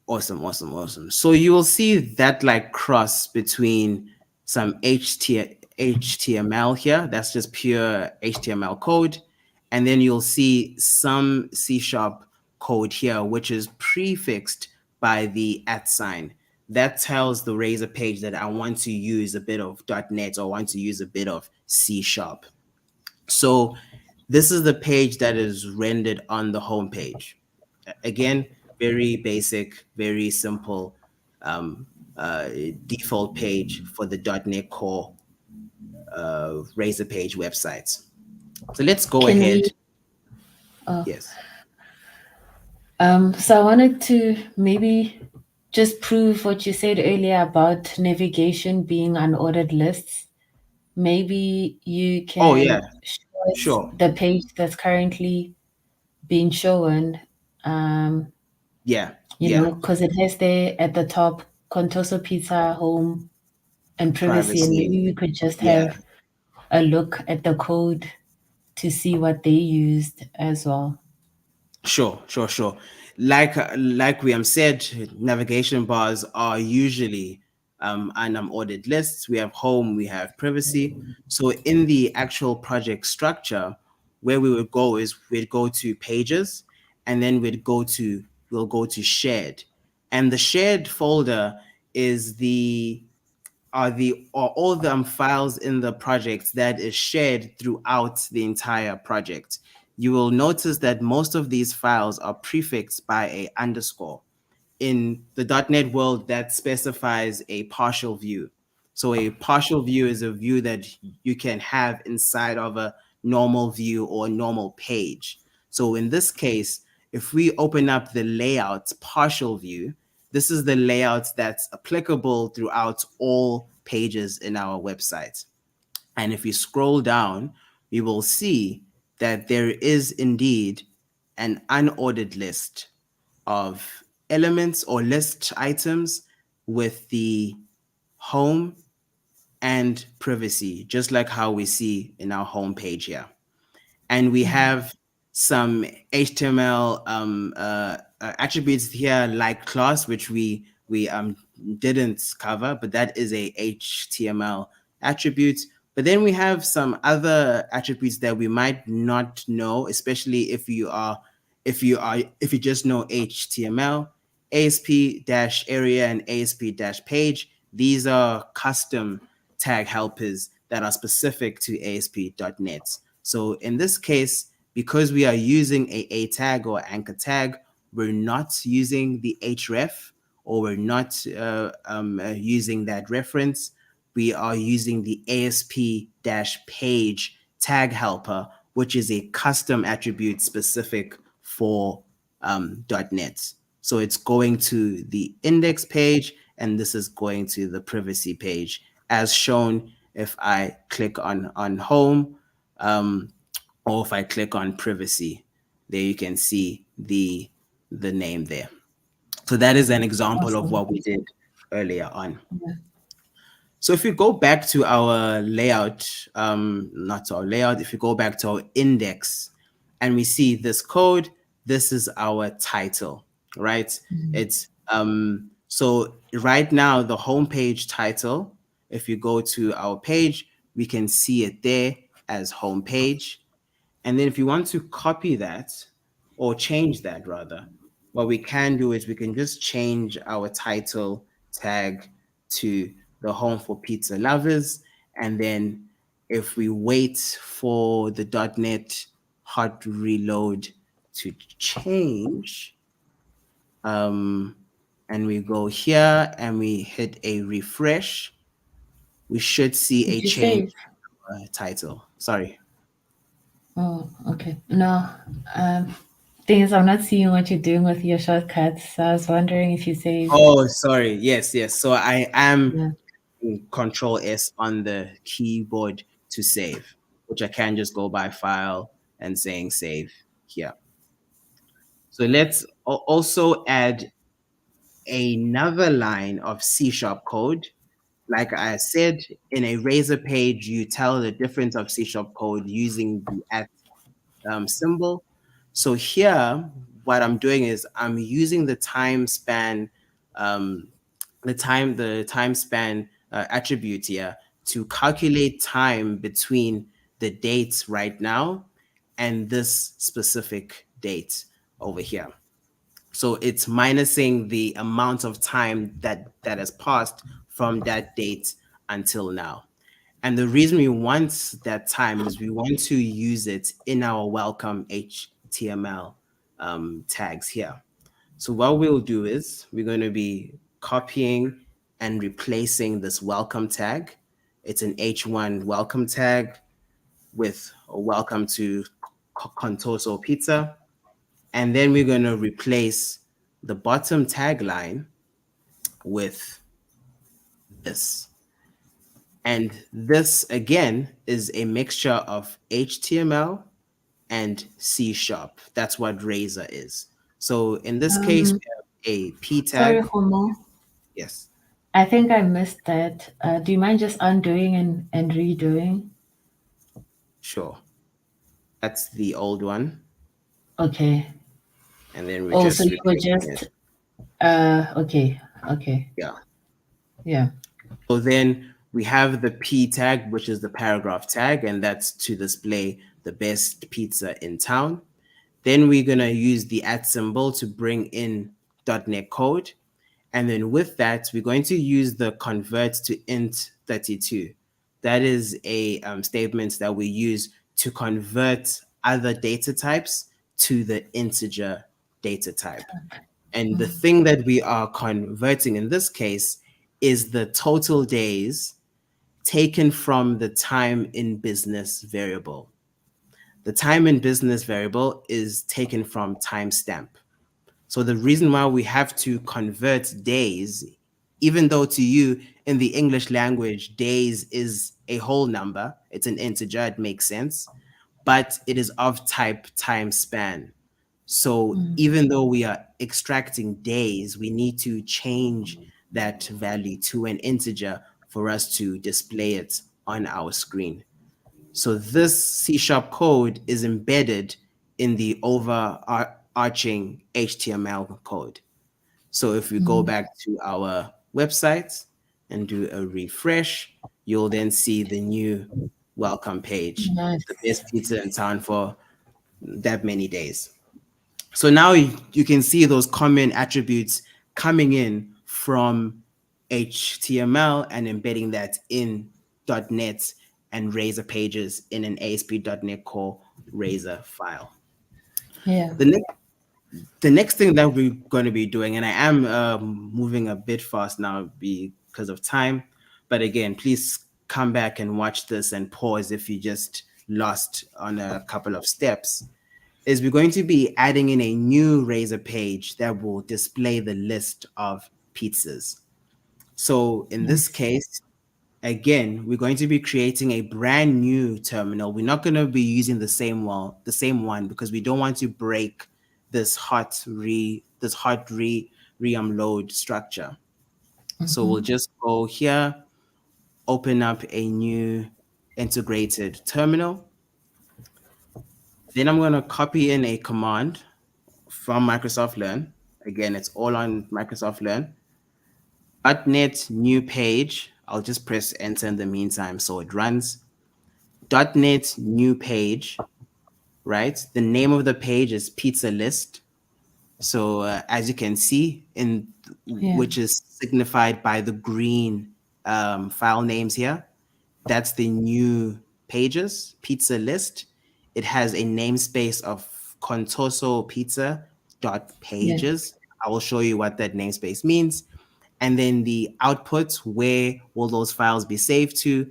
Awesome. So you will see that like cross between some HTML here. That's just pure HTML code. And then you'll see some C# code here, which is prefixed by the @. That tells the Razor page that I want to use a bit of .NET or want to use a bit of C#. So this is the page that is rendered on the home page. Again, very basic, very simple default page for the .NET Core Razor page websites. So let's go ahead. Yes. So I wanted to maybe just prove what you said earlier about navigation being unordered lists. Maybe you can show us the page that's currently being shown. You know, because it has there at the top Contoso Pizza, home, and privacy, and maybe we could just have a look at the code to see what they used as well. Sure. Like we said, navigation bars are usually unordered lists. We have home, we have privacy. So in the actual project structure, where we would go is we'd go to pages, and then we'll go to shared, and the shared folder is all the files in the project that is shared throughout the entire project. You will notice that most of these files are prefixed by a underscore. In the .NET world, that specifies a partial view. So a partial view is a view that you can have inside of a normal view or normal page. So in this case, if we open up the layout partial view, this is the layout that's applicable throughout all pages in our website. And if you scroll down, we will see that there is indeed an unordered list of elements or list items with the home and privacy, just like how we see in our home page here. And we have some HTML attributes here, like class, which we didn't cover, but that is a HTML attribute. But then we have some other attributes that we might not know, especially if you just know HTML, ASP-area and ASP-page. These are custom tag helpers that are specific to ASP.NET. So in this case, because we are using a tag or anchor tag, we're not using the href, or we're not using that reference. We are using the ASP-page tag helper, which is a custom attribute specific for .NET. So it's going to the index page, and this is going to the privacy page, as shown if I click on home, or if I click on privacy. There you can see the name there. So that is an example of what we did earlier on. Yeah. So if we go back to our layout, not to our layout, if we go back to our index and we see this code, this is our title, right? It's so right now the homepage title, if you go to our page, we can see it there as homepage. And then if you want to copy that or change that rather, what we can do is we can just change our title tag to the home for pizza lovers. And then if we wait for the .NET hot reload to change, and we go here and we hit a refresh, we should see a Did you change save? title. Sorry. Oh, okay. No. Thing is, I'm not seeing what you're doing with your shortcuts. So I was wondering if you saved. Oh, sorry. Yes, yes. So I am Yeah. Control S on the keyboard to save, which I can just go by file and saying save here. So let's also add another line of C# code. Like I said, in a Razor page, you tell the difference of C# code using the at symbol. So here, what I'm doing is I'm using the time span, the time span attribute here to calculate time between the dates right now and this specific date over here. So it's minusing the amount of time that has passed from that date until now. And the reason we want that time is we want to use it in our welcome HTML tags here. So what we'll do is we're going to be copying and replacing this welcome tag. It's an H1 welcome tag with a welcome to Contoso Pizza. And then we're going to replace the bottom tagline with this. And this, again, is a mixture of HTML and C#. That's what Razor is. So in this case, we have a P Sorry, tag. Homo. Yes, I think I missed that. Do you mind just undoing and redoing? sure. That's the old one. Okay. And then we Oh, so just you were replacing it. just okay. Okay. Yeah. Yeah. So then we have the P tag, which is the paragraph tag, and that's to display the best pizza in town. Then we're going to use the @ symbol to bring in .NET code. And then with that, we're going to use the convert to int 32. That is a statement that we use to convert other data types to the integer data type. And the thing that we are converting in this case is the total days taken from the time in business variable. The time in business variable is taken from timestamp. So the reason why we have to convert days, even though to you in the English language, days is a whole number, it's an integer, it makes sense, but it is of type time span. So even though we are extracting days, we need to change that value to an integer for us to display it on our screen. So this C# code is embedded in the overarching HTML code. So if we go back to our website and do a refresh, you'll then see the new welcome page, Nice. the best pizza in town for that many days. So now you can see those common attributes coming in from HTML and embedding that in .NET and Razor pages in an ASP.NET Core Razor file. Yeah. The next thing that we're going to be doing, and I am moving a bit fast now because of time, but again, please come back and watch this and pause if you just lost on a couple of steps, is we're going to be adding in a new Razor page that will display the list of pizzas. So in this case, again, we're going to be creating a brand new terminal. We're not going to be using the same one because we don't want to break this hot reload structure. So we'll just go here, open up a new integrated terminal. Then I'm going to copy in a command from Microsoft Learn. Again, it's all on Microsoft Learn. .NET new page. I'll just press enter in the meantime so it runs. .NET new page, right? The name of the page is pizza list. So as you can see, which is signified by the green file names here, that's the new pages, pizza list. It has a namespace of contoso pizza dot pages. I will show you what that namespace means. And then the output, where will those files be saved to?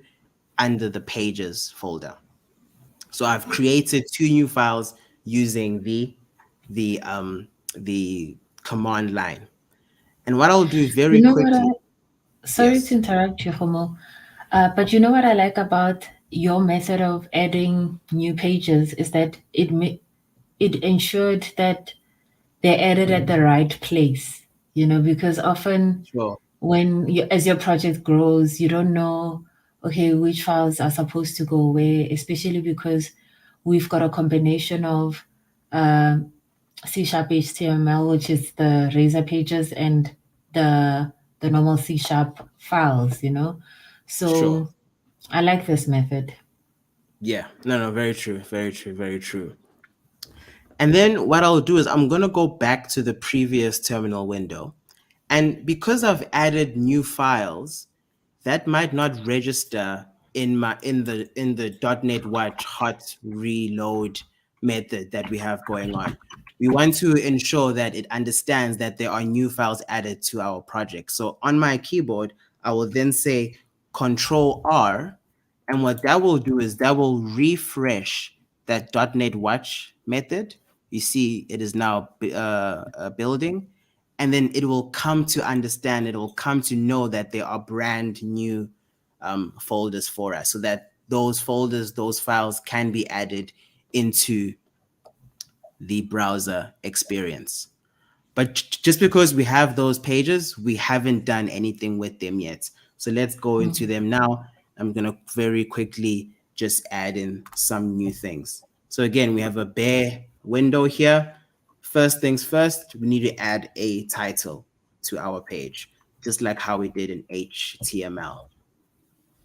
Under the pages folder. So I've created 2 new files using the command line. And what I'll do very quickly. Sorry to interrupt you, Homo. But you know what I like about your method of adding new pages is that it ensured that they're added at the right place, because often as your project grows, you don't know, okay, which files are supposed to go where, especially because we've got a combination of C# HTML, which is the Razor pages, and the normal C# files, So I like this method. Yeah, no, very true, very true, very true. And then what I'll do is I'm going to go back to the previous terminal window. And because I've added new files, that might not register in the .NET Watch hot reload method that we have going on. We want to ensure that it understands that there are new files added to our project. So on my keyboard, I will then say Control R, and what that will do is that will refresh that .NET Watch method. You see it is now building, and then it will come to understand, it will come to know that there are brand new folders for us, so that those folders, those files can be added into the browser experience. But just because we have those pages, we haven't done anything with them yet. So let's go into them now. I'm going to very quickly just add in some new things. So again, we have a bare window here. First things first, we need to add a title to our page, just like how we did in HTML.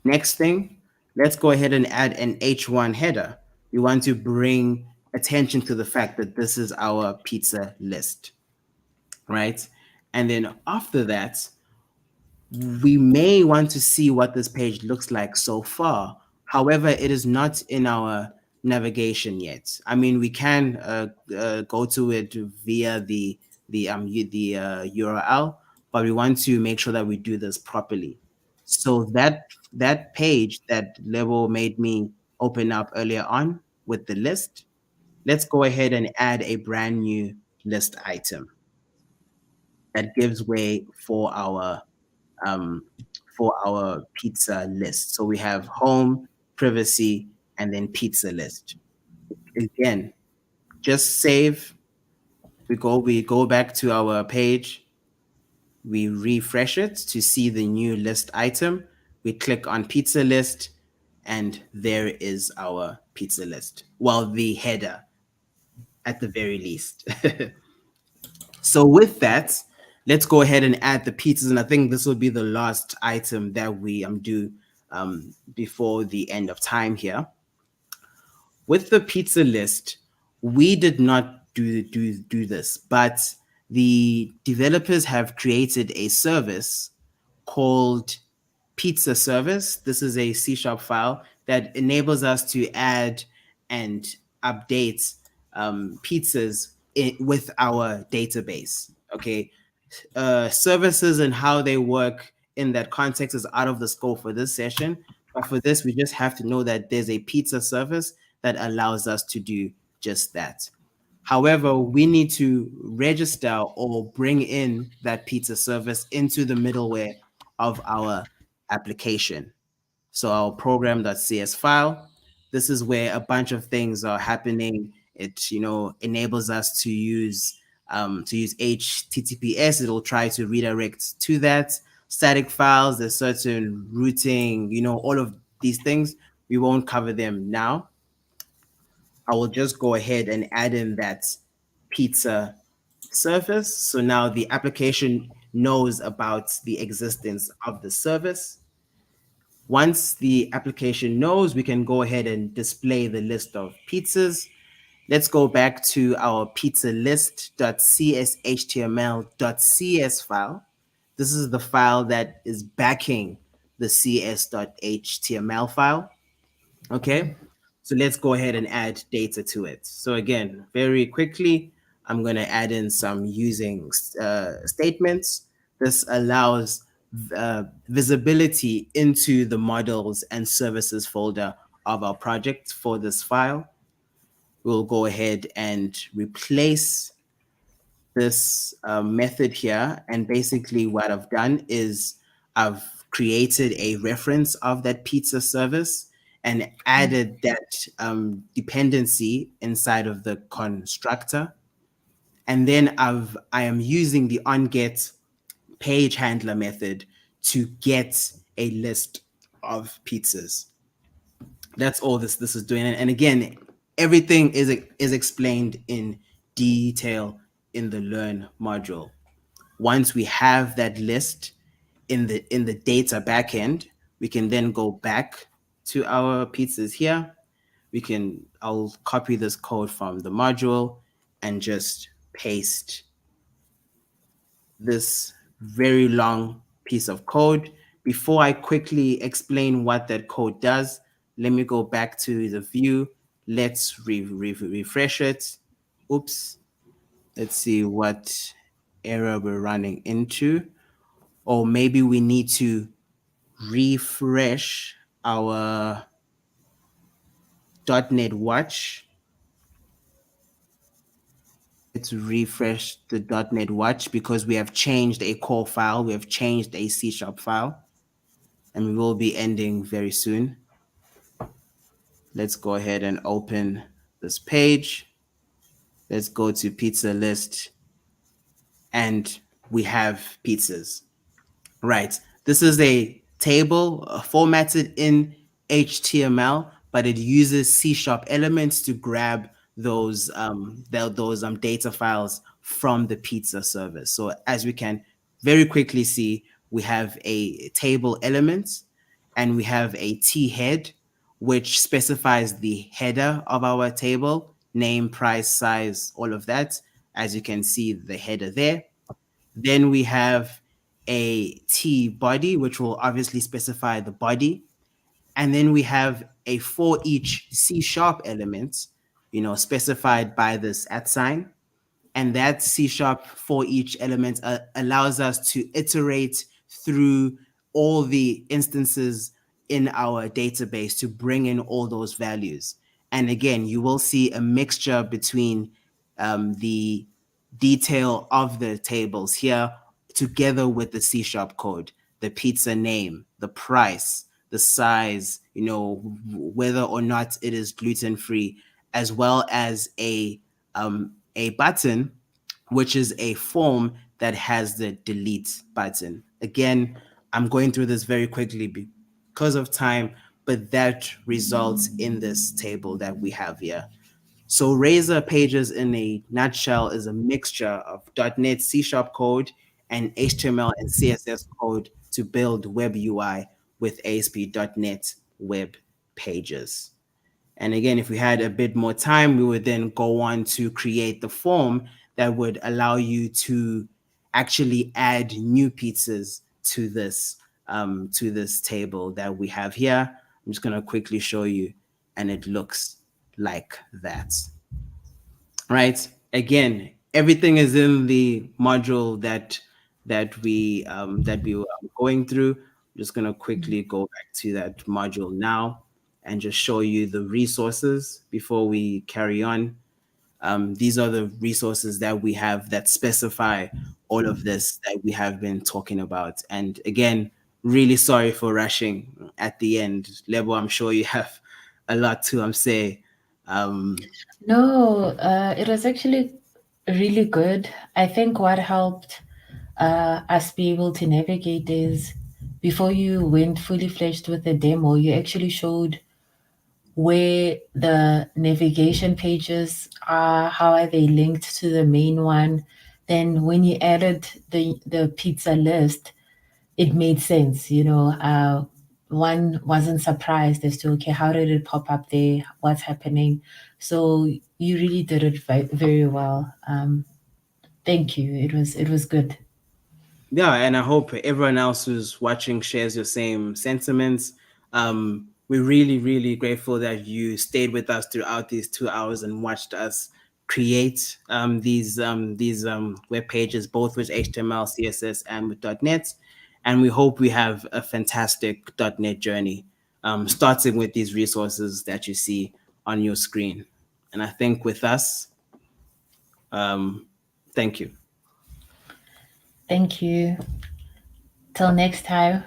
Next thing, let's go ahead and add an H1 header. We want to bring attention to the fact that this is our pizza list, right? And then after that, we may want to see what this page looks like so far. However, it is not in our navigation yet. I mean, we can go to it via the URL, but we want to make sure that we do this properly. So that page that Lebo made me open up earlier on with the list, let's go ahead and add a brand new list item that gives way for our pizza list. So we have home, privacy, and then pizza list. Again, just save. We go back to our page. We refresh it to see the new list item. We click on pizza list, and there is our pizza list. Well, the header at the very least. So with that, let's go ahead and add the pizzas. And I think this will be the last item that we do before the end of time here. With the pizza list, we did not do this, but the developers have created a service called pizza service. This is a C# file that enables us to add and update pizzas with our database. Okay, services and how they work in that context is out of the scope for this session. But for this, we just have to know that there's a pizza service that allows us to do just that. However, we need to register or bring in that pizza service into the middleware of our application. So our program.cs file, this is where a bunch of things are happening. It enables us to use HTTPS. It'll try to redirect to that. static files, there's certain routing, all of these things. We won't cover them now. I will just go ahead and add in that pizza service. So now the application knows about the existence of the service. Once the application knows, we can go ahead and display the list of pizzas. Let's go back to our pizza list.cshtml.cs file. This is the file that is backing the cs.html file. Okay, so let's go ahead and add data to it. So again, very quickly, I'm going to add in some using statements. This allows visibility into the models and services folder of our project for this file. We'll go ahead and replace this method here. And basically what I've done is I've created a reference of that pizza service and added that dependency inside of the constructor. And then I am using the onGet page handler method to get a list of pizzas. That's all this is doing. And again, everything is explained in detail in the Learn module. Once we have that list in the data backend, we can then go back to our pizzas here. I'll copy this code from the module and just paste this very long piece of code. Before I quickly explain what that code does, let me go back to the view. Let's refresh it. Oops. Let's see what error we're running into. Or maybe we need to refresh our .NET Watch. Let's refresh the .NET Watch because we have changed a core file. We have changed a C# file. And we will be ending very soon. Let's go ahead and open this page. Let's go to pizza list. And we have pizzas. Right. This is a table formatted in HTML, but it uses C# elements to grab those data files from the pizza service. So as we can very quickly see, we have a table element and we have a T head, which specifies the header of our table, name, price, size, all of that. As you can see, the header there. Then we have a T body, which will obviously specify the body. And then we have a for each C# element, specified by this @sign. And that C# for each element allows us to iterate through all the instances in our database to bring in all those values. And again, you will see a mixture between the detail of the tables here together with the C# code, the pizza name, the price, the size, whether or not it is gluten-free, as well as a button, which is a form that has the delete button. Again, I'm going through this very quickly because of time, but that results in this table that we have here. So Razor Pages in a nutshell is a mixture of .NET C# code and HTML and CSS code to build web UI with ASP.NET Web Pages. And again, if we had a bit more time, we would then go on to create the form that would allow you to actually add new pizzas to this table that we have here. I'm just going to quickly show you, and it looks like that. Right? Again, everything is in the module that we were going through. I'm just going to quickly go back to that module now and just show you the resources before we carry on. These are the resources that we have that specify all of this that we have been talking about. And again, really sorry for rushing at the end. Lebo, I'm sure you have a lot to say. No, it was actually really good. I think what helped us be able to navigate is before you went fully fledged with the demo, you actually showed where the navigation pages are, how are they linked to the main one. Then when you added the pizza list, it made sense, one wasn't surprised as to, okay, how did it pop up there? What's happening? So you really did it very well. Thank you. It was good. Yeah, and I hope everyone else who's watching shares your same sentiments. We're really, really grateful that you stayed with us throughout these 2 hours and watched us create these web pages, both with HTML, CSS, and with .NET. And we hope we have a fantastic .NET journey, starting with these resources that you see on your screen. And I think with us, thank you. Thank you. Till next time.